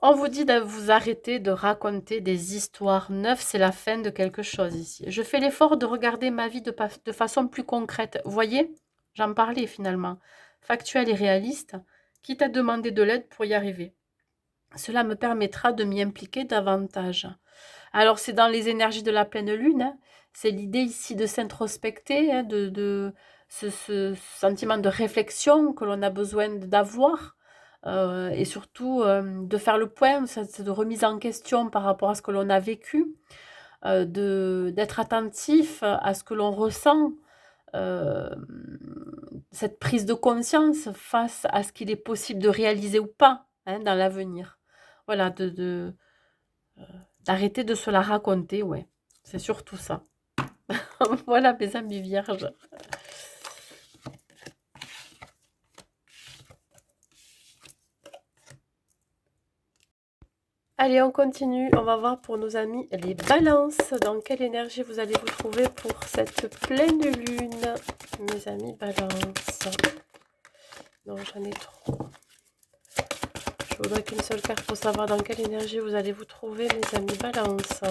On vous dit de vous arrêter de raconter des histoires neuves, c'est la fin de quelque chose ici. Je fais l'effort de regarder ma vie de façon plus concrète. Vous voyez, j'en parlais finalement. Factuel et réaliste, quitte à demander de l'aide pour y arriver. Cela me permettra de m'y impliquer davantage. Alors, c'est dans les énergies de la pleine lune. Hein. C'est l'idée ici de s'introspecter, hein, de ce sentiment de réflexion que l'on a besoin d'avoir. Et surtout de faire le point, de remise en question par rapport à ce que l'on a vécu, d'être attentif à ce que l'on ressent, euh, cette prise de conscience face à ce qu'il est possible de réaliser ou pas hein, dans l'avenir. Voilà, d'arrêter de se la raconter, ouais. C'est surtout ça. Voilà mes amis vierges. Allez, on continue. On va voir pour nos amis les balances. Dans quelle énergie vous allez vous trouver pour cette pleine lune, mes amis balance. Non, j'en ai trop. Je voudrais qu'une seule carte pour savoir dans quelle énergie vous allez vous trouver, mes amis balance.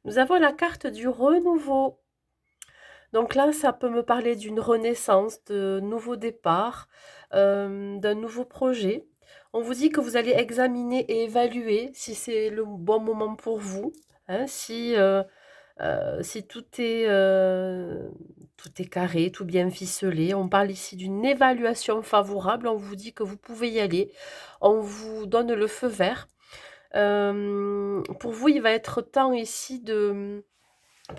Nous avons la carte du renouveau. Donc là, ça peut me parler d'une renaissance, de nouveau départ, d'un nouveau projet. On vous dit que vous allez examiner et évaluer si c'est le bon moment pour vous, hein, si tout est carré, tout bien ficelé. On parle ici d'une évaluation favorable. On vous dit que vous pouvez y aller. On vous donne le feu vert. Pour vous, il va être temps ici de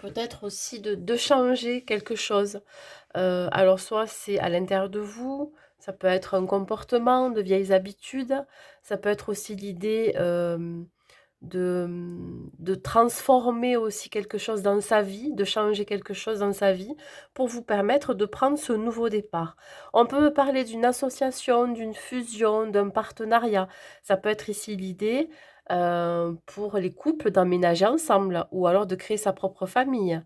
peut-être aussi de changer quelque chose. Alors soit c'est à l'intérieur de vous, ça peut être un comportement, de vieilles habitudes, ça peut être aussi l'idée de transformer aussi quelque chose dans sa vie, de changer quelque chose dans sa vie pour vous permettre de prendre ce nouveau départ. On peut parler d'une association, d'une fusion, d'un partenariat. Ça peut être ici l'idée pour les couples d'emménager ensemble ou alors de créer sa propre famille.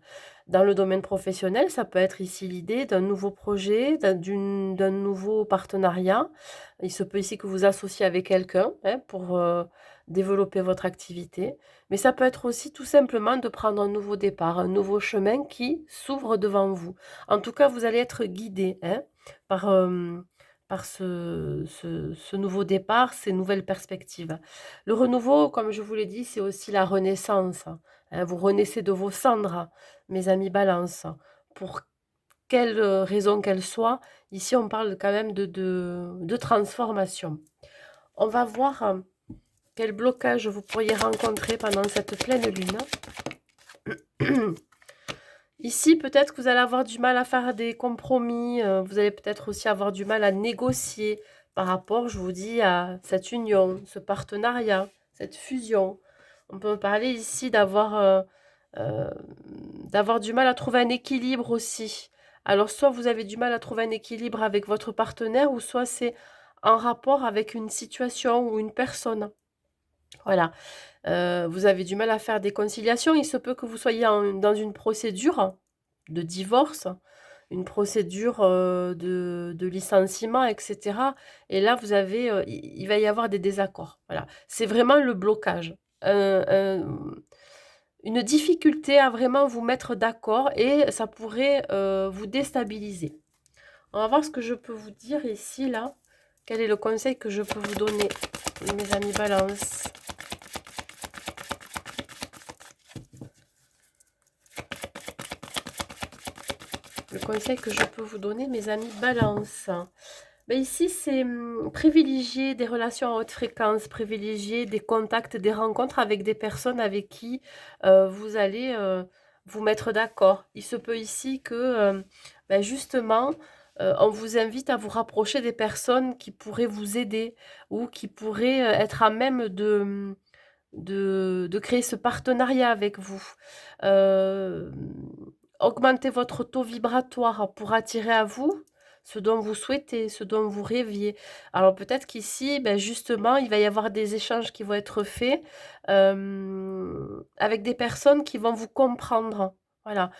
Dans le domaine professionnel, ça peut être ici l'idée d'un nouveau projet, d'un nouveau partenariat. Il se peut ici que vous associez avec quelqu'un hein, pour développer votre activité. Mais ça peut être aussi tout simplement de prendre un nouveau départ, un nouveau chemin qui s'ouvre devant vous. En tout cas, vous allez être guidé hein, par, par ce nouveau départ, ces nouvelles perspectives. Le renouveau, comme je vous l'ai dit, c'est aussi la renaissance. Hein. Vous renaissez de vos cendres, mes amis balance. Pour quelle raison qu'elle soit, ici on parle quand même de transformation. On va voir quel blocage vous pourriez rencontrer pendant cette pleine lune. Ici, peut-être que vous allez avoir du mal à faire des compromis. Vous allez peut-être aussi avoir du mal à négocier par rapport, je vous dis, à cette union, ce partenariat, cette fusion. On peut parler ici d'avoir heu, d'avoir du mal à trouver un équilibre aussi. Alors soit vous avez du mal à trouver un équilibre avec votre partenaire ou soit c'est en rapport avec une situation ou une personne. Voilà, vous avez du mal à faire des conciliations. Il se peut que vous soyez dans une procédure de divorce, une procédure, de licenciement et cetera et là vous avez, il va y avoir des désaccords. Voilà, c'est vraiment le blocage. Une difficulté à vraiment vous mettre d'accord et ça pourrait, vous déstabiliser. On va voir ce que je peux vous dire ici, là. Quel est le conseil que je peux vous donner, mes amis Balance? Le conseil que je peux vous donner, mes amis Balance. Ben ici, c'est privilégier des relations à haute fréquence, privilégier des contacts, des rencontres avec des personnes avec qui vous allez vous mettre d'accord. Il se peut ici que, ben justement, on vous invite à vous rapprocher des personnes qui pourraient vous aider ou qui pourraient être à même de créer ce partenariat avec vous. Euh, Augmentez votre taux vibratoire pour attirer à vous ce dont vous souhaitez, ce dont vous rêviez. Alors peut-être qu'ici, ben justement, il va y avoir des échanges qui vont être faits avec des personnes qui vont vous comprendre. Voilà.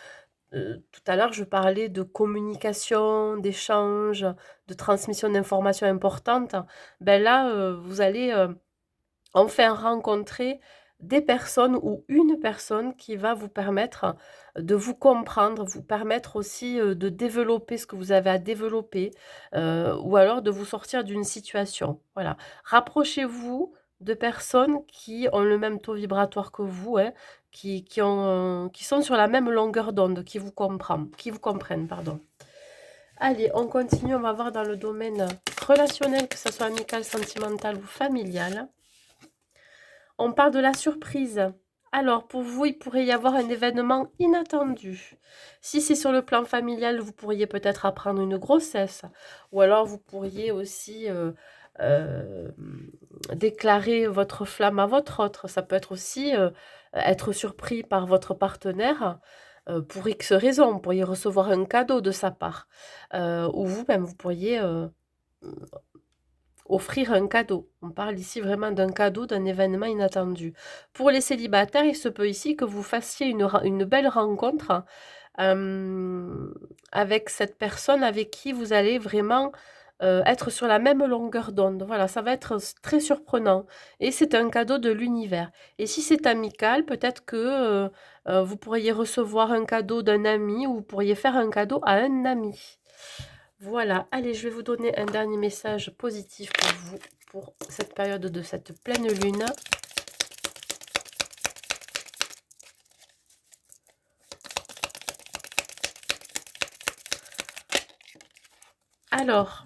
Tout à l'heure, je parlais de communication, d'échange, de transmission d'informations importantes. Ben là, vous allez enfin rencontrer des personnes ou une personne qui va vous permettre de vous comprendre, vous permettre aussi, de développer ce que vous avez à développer, ou alors de vous sortir d'une situation. Voilà. Rapprochez-vous de personnes qui ont le même taux vibratoire que vous, hein, qui sont sur la même longueur d'onde, qui vous comprennent, pardon. Allez, on continue, on va voir dans le domaine relationnel, que ce soit amical, sentimental ou familial. On parle de la surprise. Alors, pour vous, il pourrait y avoir un événement inattendu. Si c'est sur le plan familial, vous pourriez peut-être apprendre une grossesse. Ou alors, vous pourriez aussi euh, déclarer votre flamme à votre autre. Ça peut être aussi être surpris par votre partenaire pour X raisons. Vous pourriez recevoir un cadeau de sa part. Ou vous-même, vous pourriez offrir un cadeau. On parle ici vraiment d'un cadeau, d'un événement inattendu. Pour les célibataires, il se peut ici que vous fassiez une belle rencontre avec cette personne avec qui vous allez vraiment être sur la même longueur d'onde. Voilà, ça va être très surprenant. Et c'est un cadeau de l'univers. Et si c'est amical, peut-être que vous pourriez recevoir un cadeau d'un ami ou vous pourriez faire un cadeau à un ami. Voilà, allez, je vais vous donner un dernier message positif pour vous, pour cette période de cette pleine lune. Alors,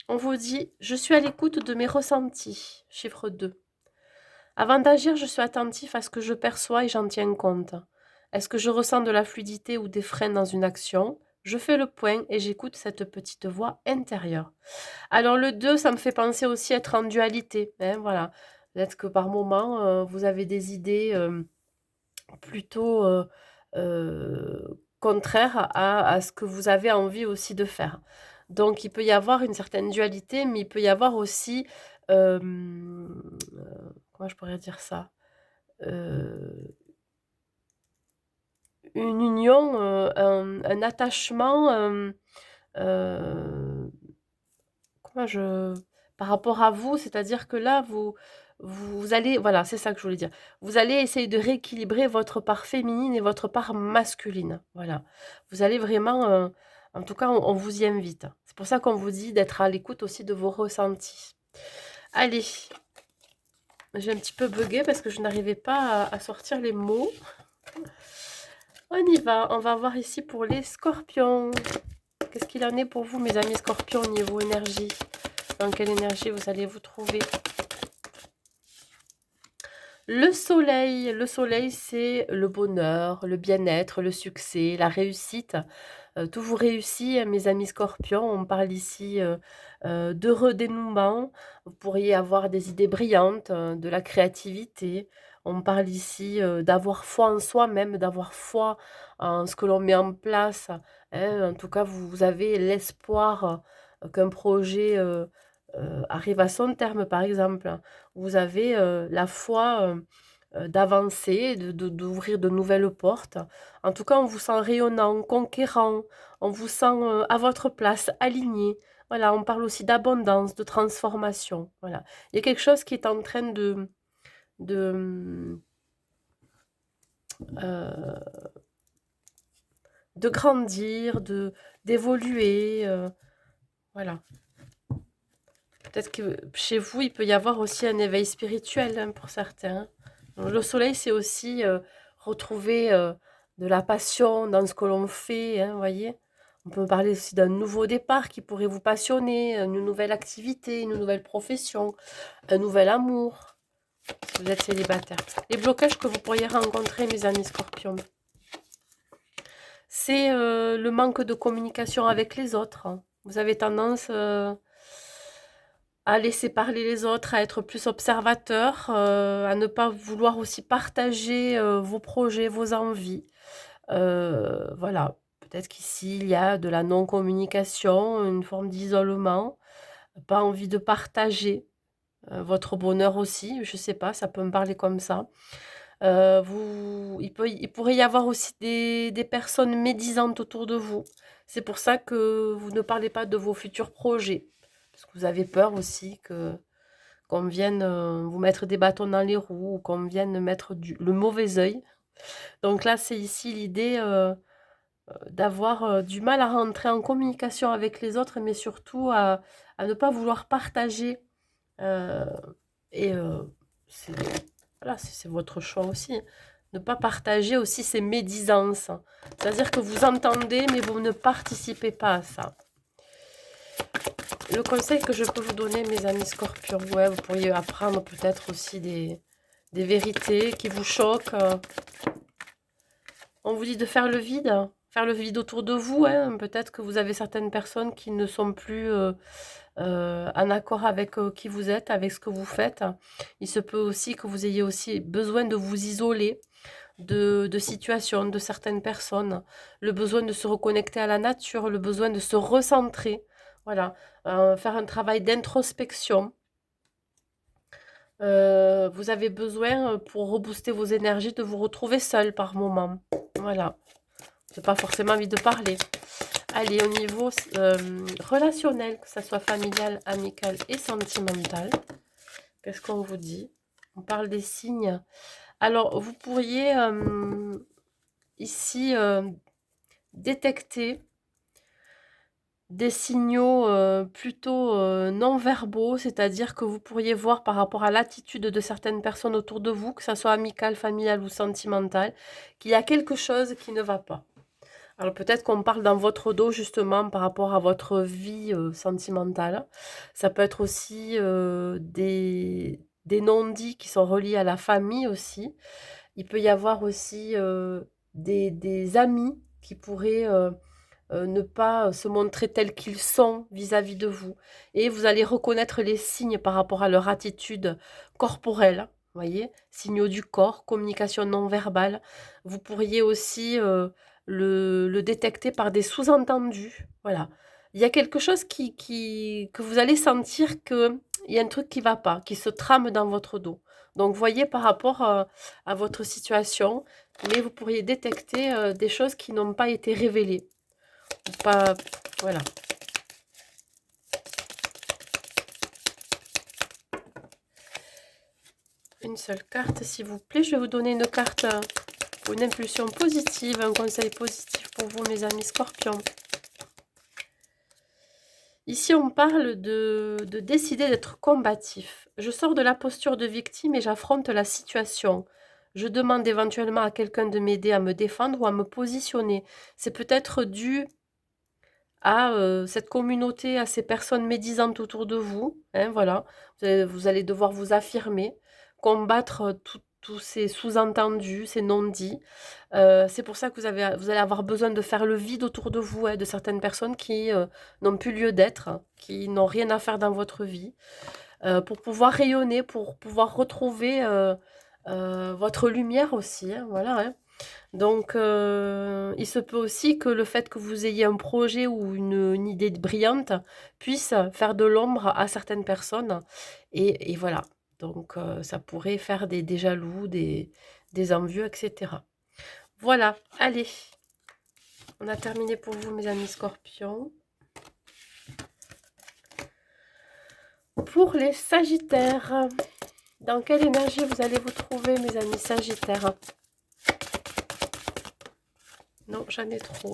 on vous dit, je suis à l'écoute de mes ressentis, chiffre 2. Avant d'agir, je suis attentif à ce que je perçois et j'en tiens compte. Est-ce que je ressens de la fluidité ou des freins dans une action? Je fais le point et j'écoute cette petite voix intérieure. Alors le 2, ça me fait penser aussi être en dualité, hein, voilà. Peut-être que par moment, vous avez des idées, plutôt, contraires à ce que vous avez envie aussi de faire. Donc il peut y avoir une certaine dualité, mais il peut y avoir aussi, comment je pourrais dire ça? Heu, une union, un attachement, heu Comment je par rapport à vous, c'est-à-dire que là, vous allez voilà, c'est ça que je voulais dire. Vous allez essayer de rééquilibrer votre part féminine et votre part masculine, voilà. Vous allez vraiment, en tout cas, on vous y invite. C'est pour ça qu'on vous dit d'être à l'écoute aussi de vos ressentis. Allez, j'ai un petit peu buggé parce que je n'arrivais pas à sortir les mots. On y va, on va voir ici pour les scorpions. Qu'est-ce qu'il en est pour vous, mes amis scorpions, au niveau énergie? Dans quelle énergie vous allez vous trouver? Le soleil, c'est le bonheur, le bien-être, le succès, la réussite. Tout vous réussit, mes amis scorpions. On parle ici d'heureux dénouements. Vous pourriez avoir des idées brillantes, de la créativité. On parle ici, d'avoir foi en soi-même, d'avoir foi en ce que l'on met en place, hein. En tout cas, vous avez l'espoir, qu'un projet, arrive à son terme, par exemple. Vous avez, la foi, d'avancer, d'ouvrir de nouvelles portes. En tout cas, on vous sent rayonnant, conquérant, on vous sent, à votre place, aligné. Voilà, on parle aussi d'abondance, de transformation, voilà. Il y a quelque chose qui est en train de, heu, de grandir, d'évoluer, voilà. Peut-être que chez vous, il peut y avoir aussi un éveil spirituel, hein, pour certains. Le soleil, c'est aussi, retrouver, de la passion dans ce que l'on fait, hein, vous voyez? On peut parler aussi d'un nouveau départ qui pourrait vous passionner, une nouvelle activité, une nouvelle profession, un nouvel amour, si vous êtes célibataire. Les blocages que vous pourriez rencontrer, mes amis scorpions, c'est, le manque de communication avec les autres, hein. Vous avez tendance, à laisser parler les autres, à être plus observateur, à ne pas vouloir aussi partager, vos projets, vos envies. Voilà, peut-être qu'ici, il y a de la non-communication, une forme d'isolement, pas envie de partager, votre bonheur aussi, je sais pas, ça peut me parler comme ça. Il pourrait y avoir aussi des personnes médisantes autour de vous. C'est pour ça que vous ne parlez pas de vos futurs projets, parce que vous avez peur aussi que qu'on vienne, vous mettre des bâtons dans les roues ou qu'on vienne mettre le mauvais œil. Donc là, c'est ici l'idée, d'avoir, du mal à rentrer en communication avec les autres, mais surtout à ne pas vouloir partager, heu et c'est voilà, c'est votre choix aussi. Ne pas partager aussi ces médisances. C'est-à-dire que vous entendez, mais vous ne participez pas à ça. Le conseil que je peux vous donner, mes amis scorpions, ouais, vous pourriez apprendre peut-être aussi des vérités qui vous choquent. On vous dit de faire le vide autour de vous, hein. Peut-être que vous avez certaines personnes qui ne sont plus en accord avec qui vous êtes, avec ce que vous faites. Il se peut aussi que vous ayez aussi besoin de vous isoler de situations, de certaines personnes, le besoin de se reconnecter à la nature, le besoin de se recentrer. Voilà, faire un travail d'introspection. Vous avez besoin, pour rebooster vos énergies, de vous retrouver seul par moment. Voilà, j'ai pas forcément envie de parler. Allez, au niveau relationnel, que ça soit familial, amical et sentimental, qu'est-ce qu'on vous dit? On parle des signes. Alors, vous pourriez ici détecter des signaux plutôt non verbaux, c'est-à-dire que vous pourriez voir par rapport à l'attitude de certaines personnes autour de vous, que ça soit amical, familial ou sentimental, qu'il y a quelque chose qui ne va pas. Alors peut-être qu'on parle dans votre dos justement par rapport à votre vie sentimentale. Ça peut être aussi des non-dits qui sont reliés à la famille aussi. Il peut y avoir aussi des amis qui pourraient ne pas se montrer tels qu'ils sont vis-à-vis de vous. Et vous allez reconnaître les signes par rapport à leur attitude corporelle. Voyez, signaux du corps, communication non verbale. Vous pourriez aussi le détecter par des sous-entendus. Voilà. Il y a quelque chose que vous allez sentir qu'il y a un truc qui ne va pas, qui se trame dans votre dos. Donc, voyez par rapport à votre situation, mais vous pourriez détecter des choses qui n'ont pas été révélées. Pas, voilà. Une seule carte, s'il vous plaît. Je vais vous donner une carte pour une impulsion positive, un conseil positif pour vous, mes amis scorpions. Ici, on parle de décider d'être combatif. Je sors de la posture de victime et j'affronte la situation. Je demande éventuellement à quelqu'un de m'aider à me défendre ou à me positionner. C'est peut-être dû à cette communauté, à ces personnes médisantes autour de vous, hein, voilà. Vous allez devoir vous affirmer, combattre tous ces sous-entendus, ces non-dits. C'est pour ça que vous allez avoir besoin de faire le vide autour de vous, hein, de certaines personnes qui n'ont plus lieu d'être, hein, qui n'ont rien à faire dans votre vie, pour pouvoir rayonner, pour pouvoir retrouver votre lumière aussi, hein, voilà, hein. Donc, il se peut aussi que le fait que vous ayez un projet ou une idée brillante puisse faire de l'ombre à certaines personnes et voilà. Donc, ça pourrait faire des jaloux, des envieux, et cetera. Voilà, allez, on a terminé pour vous, mes amis scorpions. Pour les sagittaires, dans quelle énergie vous allez vous trouver, mes amis sagittaires? Non, j'en ai trop.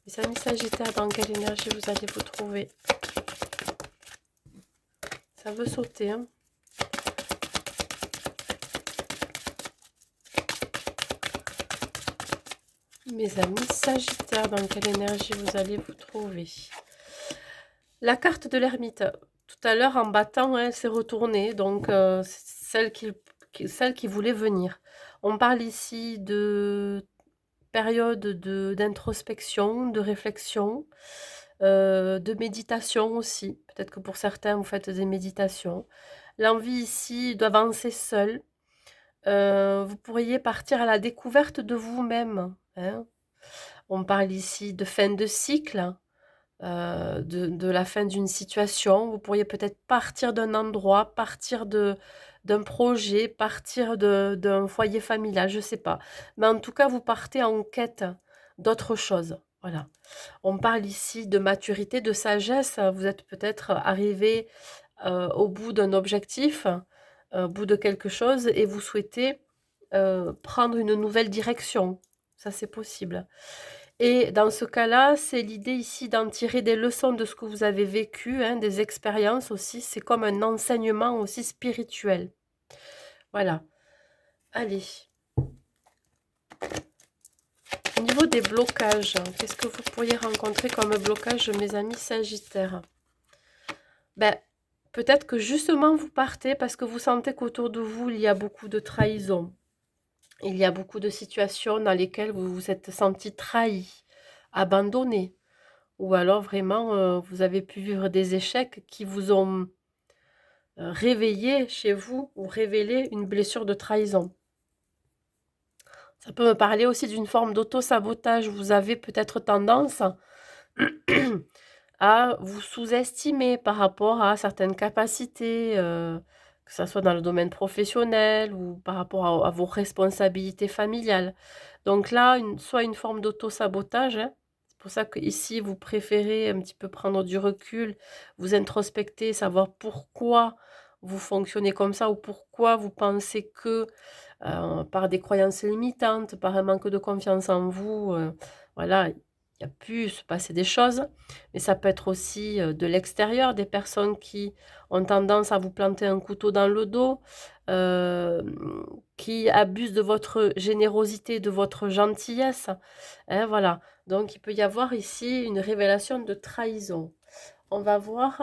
Mes amis sagittaires, dans quelle énergie vous allez vous trouver? Ça veut sauter, hein? Mes amis sagittaires, dans quelle énergie vous allez vous trouver? La carte de l'ermite. Tout à l'heure, en battant, elle s'est retournée. Donc, celle qui voulait venir. On parle ici de période d'introspection, de réflexion, de méditation aussi. Peut-être que pour certains, vous faites des méditations. L'envie ici d'avancer seul. Vous pourriez partir à la découverte de vous-même, hein. On parle ici de fin de cycle, de la fin d'une situation. Vous pourriez peut-être partir d'un endroit, partir d'un projet, partir d'un foyer familial, je ne sais pas. Mais en tout cas, vous partez en quête d'autre chose. Voilà. On parle ici de maturité, de sagesse. Vous êtes peut-être arrivé au bout d'un objectif, au bout de quelque chose, et vous souhaitez prendre une nouvelle direction. Ça, c'est possible. Et dans ce cas-là, c'est l'idée ici d'en tirer des leçons de ce que vous avez vécu, hein, des expériences aussi. C'est comme un enseignement aussi spirituel. Voilà. Allez. Au niveau des blocages, qu'est-ce que vous pourriez rencontrer comme blocage, mes amis sagittaires? Ben, peut-être que justement vous partez parce que vous sentez qu'autour de vous, il y a beaucoup de trahison. Il y a beaucoup de situations dans lesquelles vous vous êtes senti trahi, abandonné. Ou alors vraiment, vous avez pu vivre des échecs qui vous ont réveillé chez vous ou révélé une blessure de trahison. Ça peut me parler aussi d'une forme d'auto-sabotage. Vous avez peut-être tendance à vous sous-estimer par rapport à certaines capacités, que ça soit dans le domaine professionnel ou par rapport à vos responsabilités familiales. Donc là, soit une forme d'auto-sabotage, hein. C'est pour ça qu'ici, vous préférez un petit peu prendre du recul, vous introspecter, savoir pourquoi vous fonctionnez comme ça ou pourquoi vous pensez que par des croyances limitantes, par un manque de confiance en vous, voilà, il y a pu se passer des choses, mais ça peut être aussi, de l'extérieur, des personnes qui ont tendance à vous planter un couteau dans le dos, qui abusent de votre générosité, de votre gentillesse, hein, voilà. Donc il peut y avoir ici une révélation de trahison. On va voir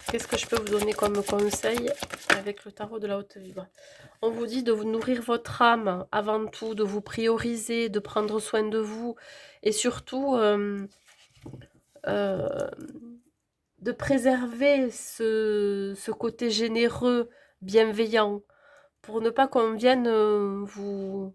qu'est-ce que je peux vous donner comme conseil avec le tarot de la haute vibra. On vous dit de vous nourrir votre âme avant tout, de vous prioriser, de prendre soin de vous et surtout de préserver ce côté généreux, bienveillant, pour ne pas qu'on vienne vous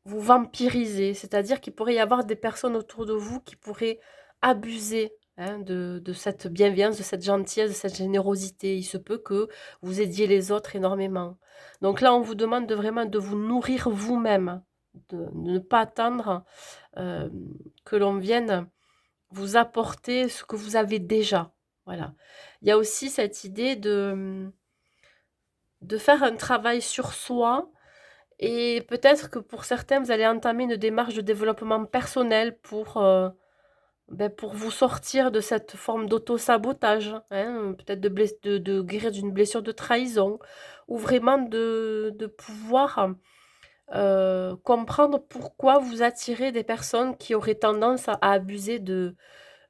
vampiriser. C'est-à-dire qu'il pourrait y avoir des personnes autour de vous qui pourraient abuser, hein, de cette bienveillance, de cette gentillesse, de cette générosité. Il se peut que vous aidiez les autres énormément. Donc là, on vous demande vraiment de vous nourrir vous-même, de ne pas attendre que l'on vienne vous apporter ce que vous avez déjà. Voilà. Il y a aussi cette idée de faire un travail sur soi et peut-être que pour certains, vous allez entamer une démarche de développement personnel pour vous sortir de cette forme d'auto-sabotage, hein, peut-être de guérir d'une blessure de trahison, ou vraiment de pouvoir comprendre pourquoi vous attirez des personnes qui auraient tendance à abuser de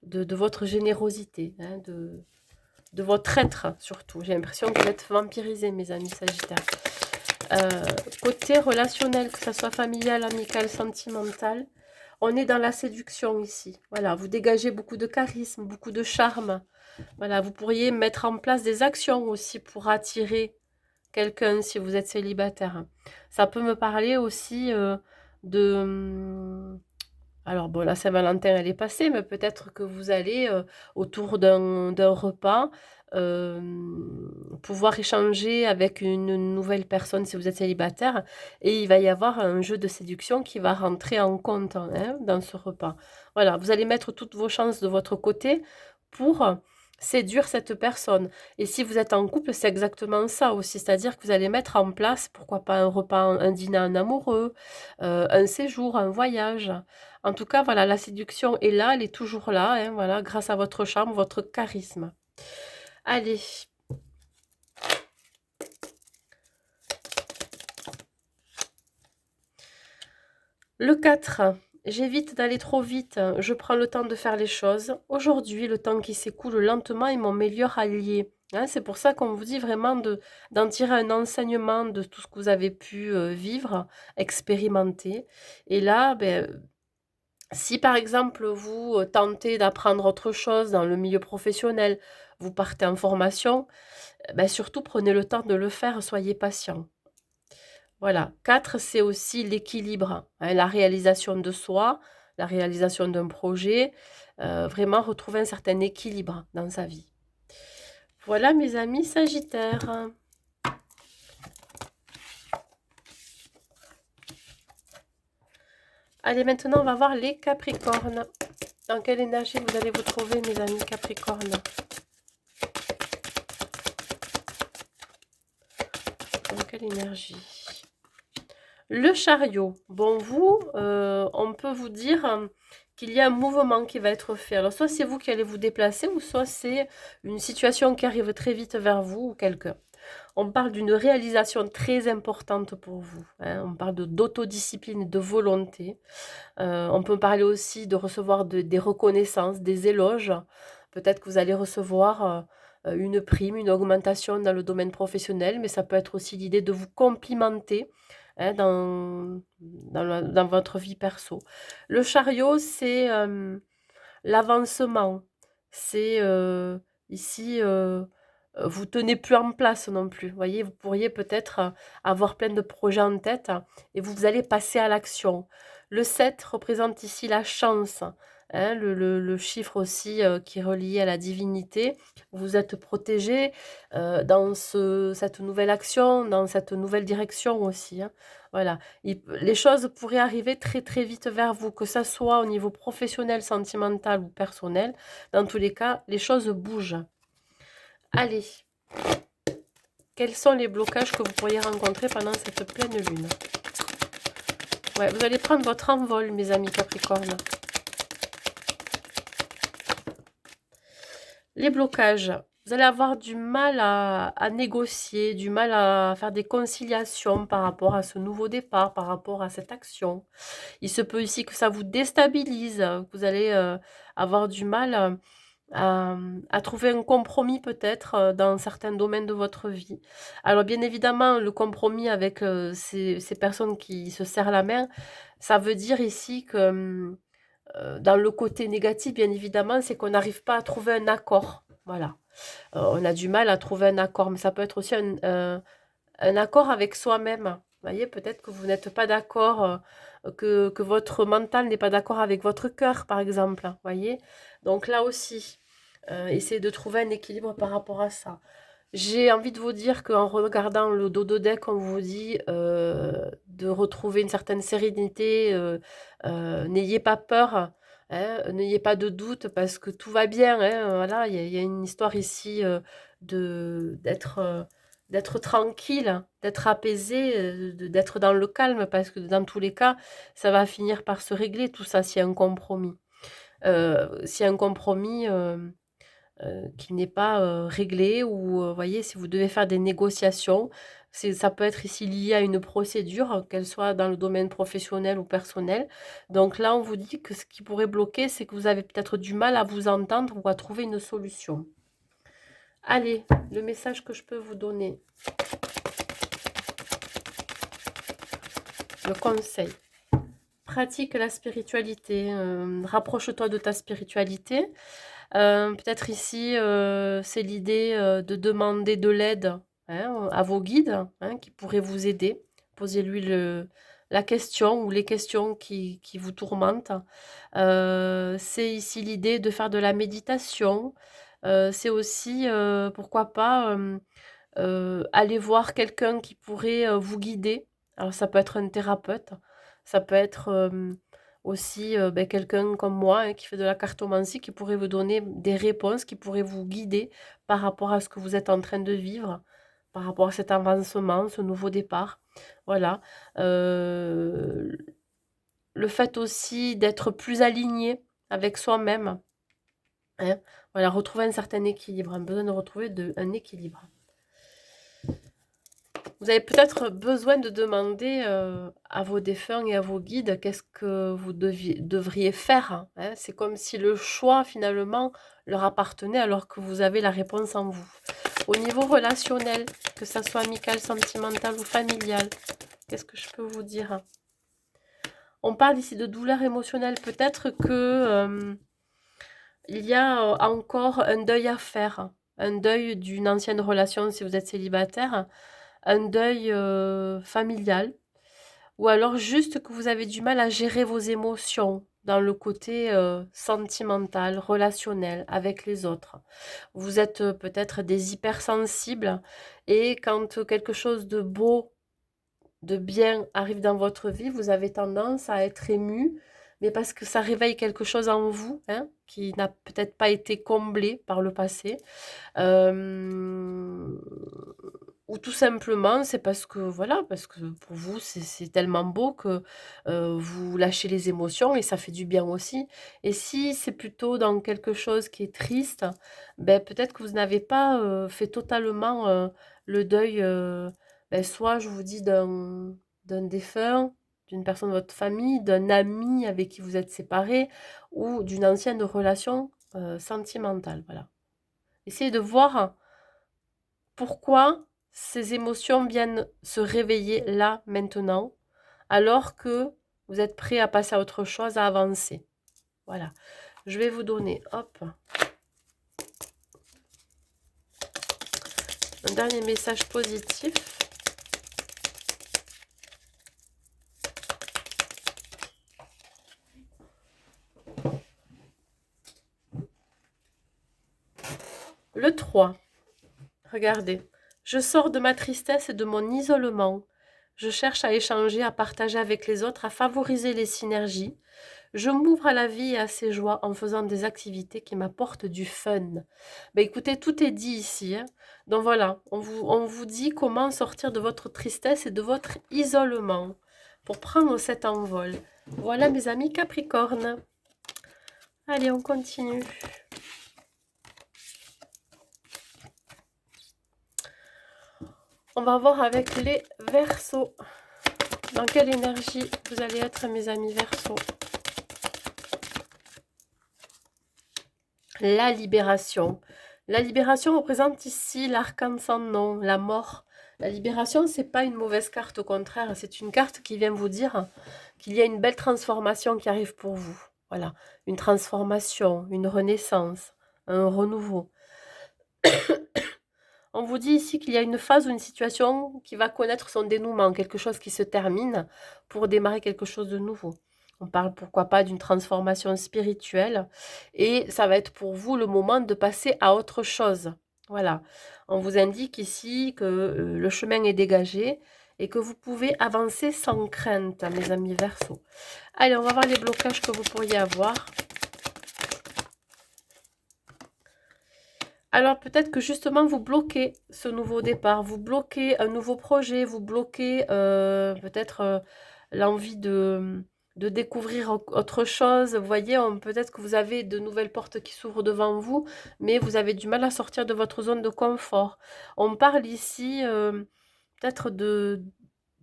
votre générosité, hein, de votre être surtout. J'ai l'impression que vous êtes vampirisés, mes amis sagittaires. Côté relationnel, que ce soit familial, amical, sentimental, On est dans la séduction ici. Voilà, vous dégagez beaucoup de charisme, beaucoup de charme. Voilà, vous pourriez mettre en place des actions aussi pour attirer quelqu'un si vous êtes célibataire. Ça peut me parler aussi de... Alors bon, la Saint-Valentin, elle est passée, mais peut-être que vous allez, autour d'un repas, euh, pouvoir échanger avec une nouvelle personne si vous êtes célibataire, et il va y avoir un jeu de séduction qui va rentrer en compte hein, dans ce repas. Voilà, vous allez mettre toutes vos chances de votre côté pour séduire cette personne. Et si vous êtes en couple, c'est exactement ça aussi, c'est-à-dire que vous allez mettre en place, pourquoi pas un repas, un dîner en amoureux, un séjour, un voyage. En tout cas, voilà, la séduction est là, elle est toujours là, hein, voilà, grâce à votre charme, votre charisme. Allez, le 4. J'évite d'aller trop vite, je prends le temps de faire les choses. Aujourd'hui, le temps qui s'écoule lentement est mon meilleur allié. Hein, c'est pour ça qu'on vous dit vraiment d'en tirer un enseignement de tout ce que vous avez pu vivre, expérimenter. Et là, ben, si par exemple vous tentez d'apprendre autre chose dans le milieu professionnel, vous partez en formation, ben, surtout prenez le temps de le faire, soyez patient. Voilà. 4, c'est aussi l'équilibre, hein, la réalisation de soi, la réalisation d'un projet, vraiment retrouver un certain équilibre dans sa vie. Voilà mes amis Sagittaires. Allez, maintenant on va voir les Capricornes. Dans quelle énergie vous allez vous trouver mes amis Capricornes? Dans quelle énergie? Le chariot. Bon, vous, on peut vous dire qu'il y a un mouvement qui va être fait. Alors, soit c'est vous qui allez vous déplacer, ou soit c'est une situation qui arrive très vite vers vous ou quelqu'un. On parle d'une réalisation très importante pour vous. Hein. On parle d'autodiscipline, de volonté. On peut parler aussi de recevoir des reconnaissances, des éloges. Peut-être que vous allez recevoir une prime, une augmentation dans le domaine professionnel, mais ça peut être aussi l'idée de vous complimenter hein, dans votre vie perso. Le chariot, c'est l'avancement. C'est ici, vous tenez plus en place non plus. Vous voyez, vous pourriez peut-être avoir plein de projets en tête et vous allez passer à l'action. Le 7 représente ici la chance, hein, le chiffre aussi qui est relié à la divinité. Vous êtes protégé dans cette nouvelle action, dans cette nouvelle direction aussi. Hein. Voilà. Les choses pourraient arriver très très vite vers vous, que ça soit au niveau professionnel, sentimental ou personnel. Dans tous les cas, les choses bougent. Allez, quels sont les blocages que vous pourriez rencontrer pendant cette pleine lune? Ouais, vous allez prendre votre envol, mes amis Capricorne. Les blocages. Vous allez avoir du mal à négocier, du mal à faire des conciliations par rapport à ce nouveau départ, par rapport à cette action. Il se peut ici que ça vous déstabilise, que vous allez avoir du mal à trouver un compromis peut-être dans certains domaines de votre vie. Alors bien évidemment, le compromis avec ces personnes qui se serrent la main, ça veut dire ici que dans le côté négatif, bien évidemment, c'est qu'on n'arrive pas à trouver un accord. Voilà. On a du mal à trouver un accord, mais ça peut être aussi un accord avec soi-même. Vous voyez, peut-être que vous n'êtes pas d'accord, que votre mental n'est pas d'accord avec votre cœur, par exemple. Vous voyez, donc là aussi, essayez de trouver un équilibre par rapport à ça. J'ai envie de vous dire qu'en regardant le dodo deck, on vous dit de retrouver une certaine sérénité, n'ayez pas peur, hein, n'ayez pas de doute parce que tout va bien. Hein, voilà, il y a une histoire ici d'être d'être tranquille, d'être apaisé, d'être dans le calme parce que dans tous les cas, ça va finir par se régler tout ça s'il y a un compromis. S'il y a un compromis qui n'est pas réglé ou voyez, si vous devez faire des négociations, ça peut être ici lié à une procédure, qu'elle soit dans le domaine professionnel ou personnel. Donc là, on vous dit que ce qui pourrait bloquer, c'est que vous avez peut-être du mal à vous entendre ou à trouver une solution. Allez, le message que je peux vous donner. Le conseil. pratique la spiritualité, rapproche-toi de ta spiritualité. Peut-être ici, c'est l'idée, de demander de l'aide, hein, à vos guides, hein, qui pourraient vous aider. Posez-lui la question ou les questions qui vous tourmentent. C'est ici l'idée de faire de la méditation. C'est aussi, pourquoi pas, aller voir quelqu'un qui pourrait, vous guider. Alors ça peut être un thérapeute, ça peut être, aussi, quelqu'un comme moi, hein, qui fait de la cartomancie, qui pourrait vous donner des réponses, qui pourrait vous guider par rapport à ce que vous êtes en train de vivre, par rapport à cet avancement, ce nouveau départ. Voilà, le fait aussi d'être plus aligné avec soi-même, hein. Voilà, retrouver un certain équilibre, un besoin de retrouver un équilibre. Vous avez peut-être besoin de demander, à vos défunts et à vos guides qu'est-ce que vous devriez faire, hein. C'est comme si le choix finalement leur appartenait alors que vous avez la réponse en vous. Au niveau relationnel, que ça soit amical, sentimental ou familial, qu'est-ce que je peux vous dire? On parle ici de douleur émotionnelle. Peut-être que, il y a, encore un deuil à faire, un deuil d'une ancienne relation si vous êtes célibataire, un deuil, familial, ou alors juste que vous avez du mal à gérer vos émotions dans le côté, sentimental, relationnel avec les autres. Vous êtes, peut-être des hypersensibles et quand, quelque chose de beau, de bien arrive dans votre vie, vous avez tendance à être ému, mais parce que ça réveille quelque chose en vous, hein, qui n'a peut-être pas été comblé par le passé. Hem, ou tout simplement, c'est parce que voilà, parce que pour vous, c'est tellement beau que, vous lâchez les émotions et ça fait du bien aussi. Et si c'est plutôt dans quelque chose qui est triste, ben peut-être que vous n'avez pas, fait totalement, le deuil, soit je vous dis d'un défunt, d'une personne de votre famille, d'un ami avec qui vous êtes séparés ou d'une ancienne relation, sentimentale, voilà. Essayez de voir pourquoi ces émotions viennent se réveiller là, maintenant, alors que vous êtes prêt à passer à autre chose, à avancer. Voilà. Je vais vous donner, hop, un dernier message positif. Le 3. Regardez. Je sors de ma tristesse et de mon isolement. Je cherche à échanger, à partager avec les autres, à favoriser les synergies. Je m'ouvre à la vie et à ses joies en faisant des activités qui m'apportent du fun. Ben écoutez, tout est dit ici, hein. Donc voilà, on vous dit comment sortir de votre tristesse et de votre isolement pour prendre cet envol. Voilà mes amis Capricorne. Allez, on continue. On va voir avec les Verseaux. Dans quelle énergie vous allez être, mes amis Verseaux? La libération. La libération représente ici l'arcane sans nom, la mort. La libération, c'est pas une mauvaise carte, au contraire, c'est une carte qui vient vous dire qu'il y a une belle transformation qui arrive pour vous. Voilà, une transformation, une renaissance, un renouveau. On vous dit ici qu'il y a une phase ou une situation qui va connaître son dénouement, quelque chose qui se termine pour démarrer quelque chose de nouveau. On parle pourquoi pas d'une transformation spirituelle et ça va être pour vous le moment de passer à autre chose. Voilà. On vous indique ici que le chemin est dégagé et que vous pouvez avancer sans crainte, mes amis Verseaux. Allez, on va voir les blocages que vous pourriez avoir. Alors peut-être que justement vous bloquez ce nouveau départ, vous bloquez un nouveau projet, vous bloquez peut-être l'envie de découvrir autre chose. Vous voyez, peut-être que vous avez de nouvelles portes qui s'ouvrent devant vous, mais vous avez du mal à sortir de votre zone de confort. On parle ici peut-être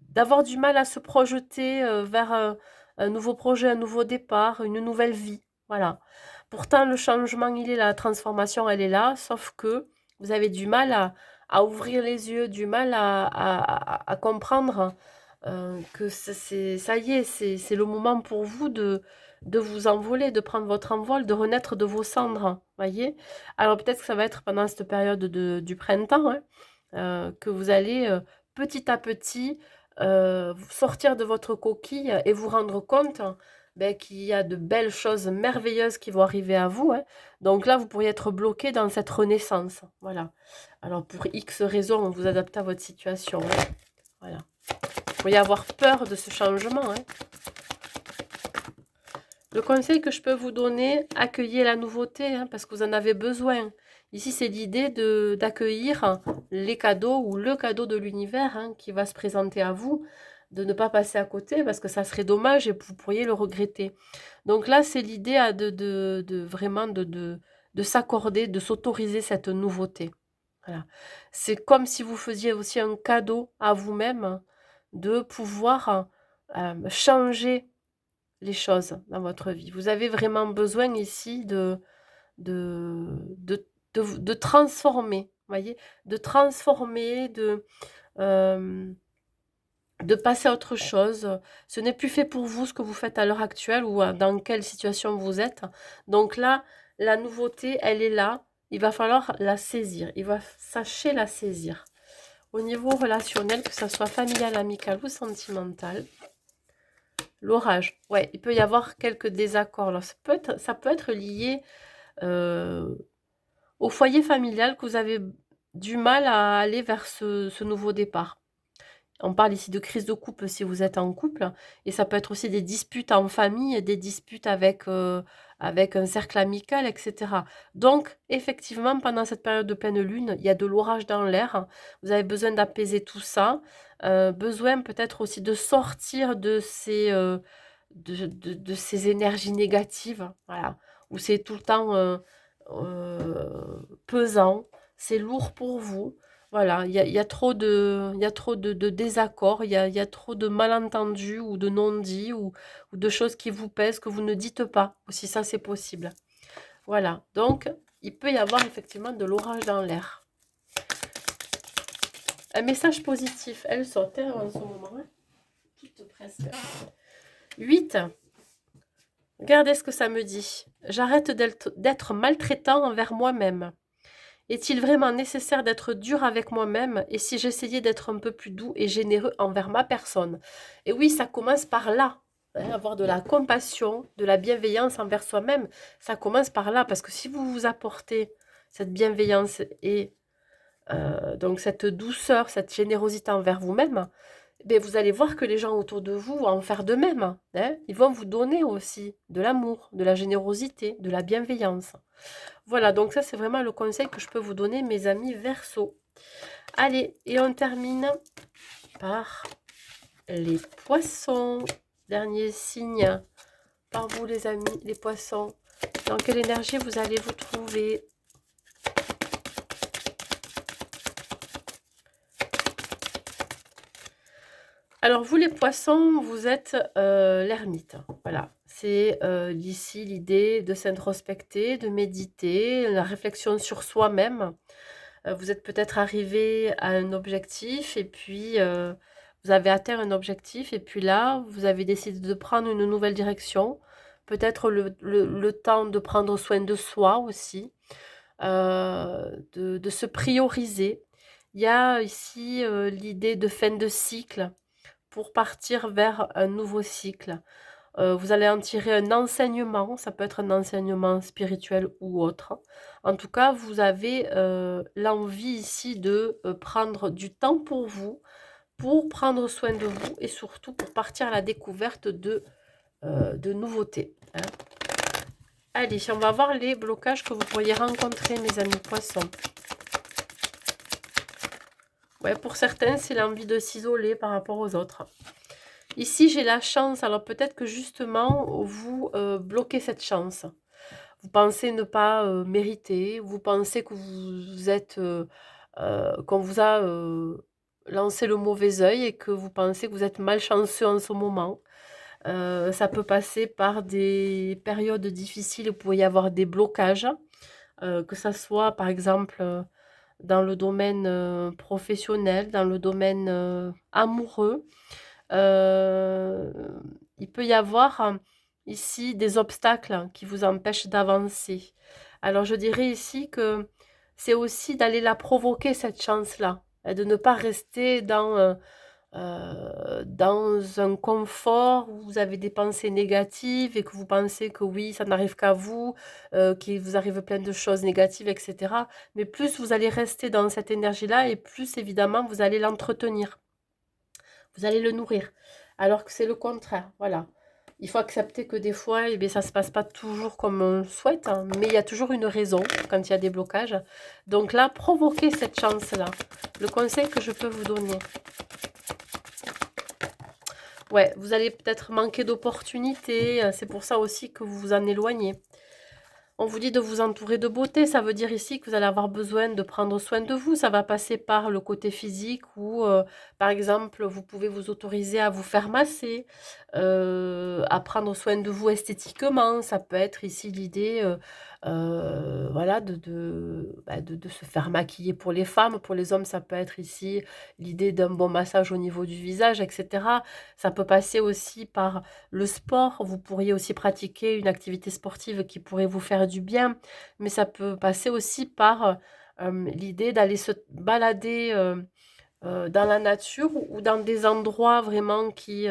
d'avoir du mal à se projeter vers un nouveau projet, un nouveau départ, une nouvelle vie. Voilà. Pourtant, le changement, il est là, la transformation, elle est là, sauf que vous avez du mal à ouvrir les yeux, du mal à comprendre que ça y est, c'est le moment pour vous de vous envoler, de prendre votre envol, de renaître de vos cendres, voyez? Alors peut-être que ça va être pendant cette période du printemps, hein, que vous allez, petit à petit, vous sortir de votre coquille et vous rendre compte, beh, qu'il y a de belles choses merveilleuses qui vont arriver à vous, hein. Donc là, vous pourriez être bloqué dans cette renaissance, voilà. Alors pour X raisons, vous adaptez à votre situation, hein, voilà. Vous pourriez avoir peur de ce changement, hein. Le conseil que je peux vous donner, accueillez la nouveauté, hein, parce que vous en avez besoin. Ici, c'est l'idée d'accueillir les cadeaux ou le cadeau de l'univers, hein, qui va se présenter à vous, de ne pas passer à côté, parce que ça serait dommage et vous pourriez le regretter. Donc là, c'est l'idée vraiment de s'accorder, de s'autoriser cette nouveauté. Voilà. C'est comme si vous faisiez aussi un cadeau à vous-même de pouvoir changer les choses dans votre vie. Vous avez vraiment besoin ici de, de transformer, voyez, de transformer, euh, de passer à autre chose. Ce n'est plus fait pour vous ce que vous faites à l'heure actuelle ou dans quelle situation vous êtes. Donc là, la nouveauté, elle est là. Il va falloir la saisir. Il va sachez la saisir. Au niveau relationnel, que ce soit familial, amical ou sentimental, l'orage. Ouais, il peut y avoir quelques désaccords. Alors, ça peut être lié euh, au foyer familial que vous avez du mal à aller vers ce nouveau départ. On parle ici de crise de couple si vous êtes en couple, et ça peut être aussi des disputes en famille, des disputes avec un cercle amical, etc. Donc, effectivement, pendant cette période de pleine lune, il y a de l'orage dans l'air. Vous avez besoin d'apaiser tout ça, besoin peut-être aussi de sortir de ces énergies négatives, voilà, où c'est tout le temps pesant, c'est lourd pour vous. Voilà, il y a trop de désaccords, il y a trop de malentendus ou de non-dits ou de choses qui vous pèsent que vous ne dites pas. Aussi, ça, c'est possible. Voilà, donc il peut y avoir effectivement de l'orage dans l'air. Un message positif, elle saute hein, en ce moment, hein. Toute presque. 8. Regardez ce que ça me dit. J'arrête d'être maltraitant envers moi-même. Est-il vraiment nécessaire d'être dur avec moi-même et si j'essayais d'être un peu plus doux et généreux envers ma personne? Et oui, ça commence par là, hein, avoir de la compassion, de la bienveillance envers soi-même, ça commence par là, parce que si vous vous apportez cette bienveillance et donc cette douceur, cette générosité envers vous-même, ben vous allez voir que les gens autour de vous vont en faire de même, hein. Ils vont vous donner aussi de l'amour, de la générosité, de la bienveillance. Voilà, donc ça c'est vraiment le conseil que je peux vous donner, mes amis Verseau. Allez, et on termine par les poissons. Dernier signe par vous les amis, les poissons. Dans quelle énergie vous allez vous trouver? Alors vous les poissons, vous êtes l'ermite. Voilà, c'est ici l'idée de s'introspecter, de méditer, la réflexion sur soi-même. Vous êtes peut-être arrivé à un objectif et puis vous avez atteint un objectif et puis là, vous avez décidé de prendre une nouvelle direction. Peut-être le temps de prendre soin de soi aussi, de se prioriser. Il y a ici l'idée de fin de cycle pour partir vers un nouveau cycle. Vous allez en tirer un enseignement, ça peut être un enseignement spirituel ou autre. En tout cas, vous avez l'envie ici de prendre du temps pour vous, pour prendre soin de vous et surtout pour partir à la découverte de nouveautés, hein. Allez, on va voir les blocages que vous pourriez rencontrer, mes amis poissons. Ouais, pour certains, c'est l'envie de s'isoler par rapport aux autres. Ici, j'ai la chance, alors peut-être que justement, vous bloquez cette chance. Vous pensez ne pas mériter, vous pensez que vous êtes, qu'on vous a lancé le mauvais œil et que vous pensez que vous êtes malchanceux en ce moment. Ça peut passer par des périodes difficiles où il peut y avoir des blocages, que ça soit par exemple dans le domaine professionnel, dans le domaine amoureux. Heu, il peut y avoir, ici des obstacles qui vous empêchent d'avancer. Alors je dirais ici que c'est aussi d'aller la provoquer cette chance-là et de ne pas rester dans un confort où vous avez des pensées négatives et que vous pensez que oui, ça n'arrive qu'à vous, qu'il vous arrive plein de choses négatives et cetera. Mais plus vous allez rester dans cette énergie-là et plus évidemment vous allez l'entretenir, vous allez le nourrir. Alors que c'est le contraire, voilà. Il faut accepter que des fois, eh bien, ça ne se passe pas toujours comme on le souhaite, hein, mais il y a toujours une raison quand il y a des blocages. Donc là, provoquez cette chance-là. Le conseil que je peux vous donner. Ouais, vous allez peut-être manquer d'opportunités, c'est pour ça aussi que vous vous en éloignez. On vous dit de vous entourer de beauté, ça veut dire ici que vous allez avoir besoin de prendre soin de vous. Ça va passer par le côté physique ou, par exemple, vous pouvez vous autoriser à vous faire masser, à prendre soin de vous esthétiquement. Ça peut être ici l'idée, voilà, de se faire maquiller pour les femmes. Pour les hommes, ça peut être ici l'idée d'un bon massage au niveau du visage, et cetera. Ça peut passer aussi par le sport. Vous pourriez aussi pratiquer une activité sportive qui pourrait vous faire du bien, mais ça peut passer aussi par, l'idée d'aller se balader, dans la nature ou dans des endroits vraiment qui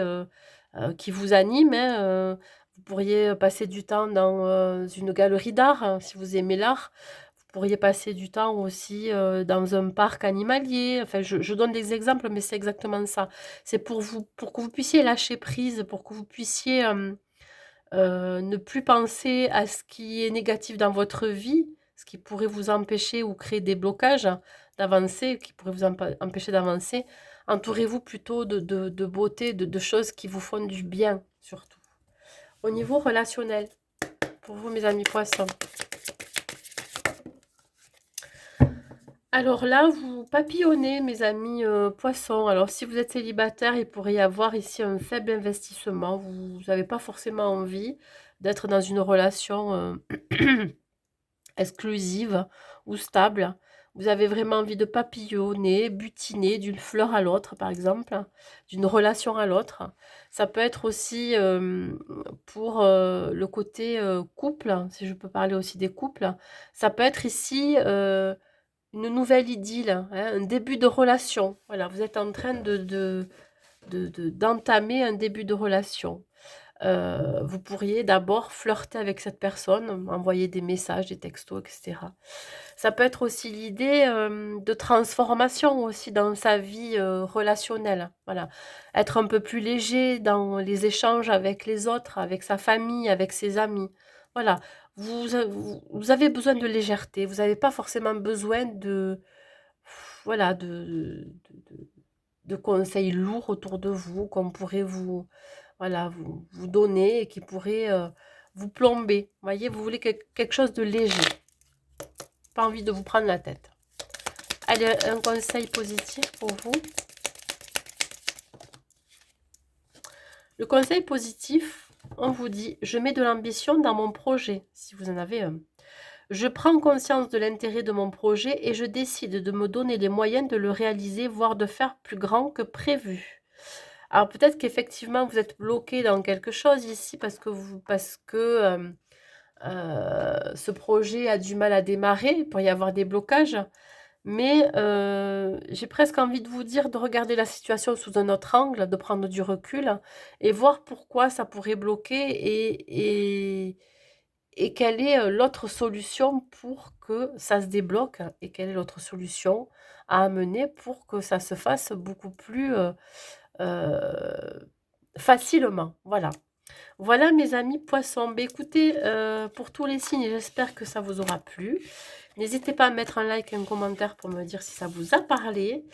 vous animent, hein, vous pourriez passer du temps dans, une galerie d'art, hein, si vous aimez l'art. Vous pourriez passer du temps aussi, dans un parc animalier. Enfin, je donne des exemples, mais c'est exactement ça. C'est pour que vous puissiez lâcher prise, pour que vous puissiez, ne plus penser à ce qui est négatif dans votre vie, ce qui pourrait vous empêcher ou créer des blocages d'avancer, qui pourrait vous empêcher d'avancer. Entourez-vous plutôt de beauté, de choses qui vous font du bien, surtout. Au niveau relationnel, pour vous, mes amis poissons. Alors là, vous papillonnez, mes amis poissons. Alors, si vous êtes célibataire, il pourrait y avoir ici un faible investissement. Vous n'avez pas forcément envie d'être dans une relation exclusive ou stable. Vous avez vraiment envie de papillonner, butiner d'une fleur à l'autre, par exemple, d'une relation à l'autre. Ça peut être aussi pour le côté couple, si je peux parler aussi des couples. Ça peut être ici une nouvelle idylle, hein, un début de relation. Voilà, vous êtes en train d'entamer un début de relation. Vous pourriez d'abord flirter avec cette personne, envoyer des messages, des textos, et cetera. Ça peut être aussi l'idée, de transformation aussi dans sa vie, relationnelle. Voilà. Être un peu plus léger dans les échanges avec les autres, avec sa famille, avec ses amis. Voilà. Vous avez besoin de légèreté. Vous n'avez pas forcément besoin de voilà, de conseils lourds autour de vous qu'on pourrait vous voilà, vous donner et qui pourrait, vous plomber. Vous voyez? Vous voulez quelque chose de léger. Pas envie de vous prendre la tête. Allez, un conseil positif pour vous. Le conseil positif, on vous dit, je mets de l'ambition dans mon projet, si vous en avez un. Je prends conscience de l'intérêt de mon projet et je décide de me donner les moyens de le réaliser, voire de faire plus grand que prévu. Alors peut-être qu'effectivement vous êtes bloqué dans quelque chose ici parce que ce projet a du mal à démarrer, il pourrait y avoir des blocages. Mais j'ai presque envie de vous dire de regarder la situation sous un autre angle, de prendre du recul et voir pourquoi ça pourrait bloquer et quelle est, l'autre solution pour que ça se débloque et quelle est l'autre solution à amener pour que ça se fasse beaucoup plus, facilement. Voilà. Voilà mes amis poissons. Beh, écoutez, pour tous les signes, j'espère que ça vous aura plu. N'hésitez pas à mettre un like et un commentaire pour me dire si ça vous a parlé.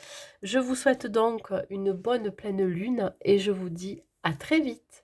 Je vous souhaite donc une bonne pleine lune et je vous dis à très vite.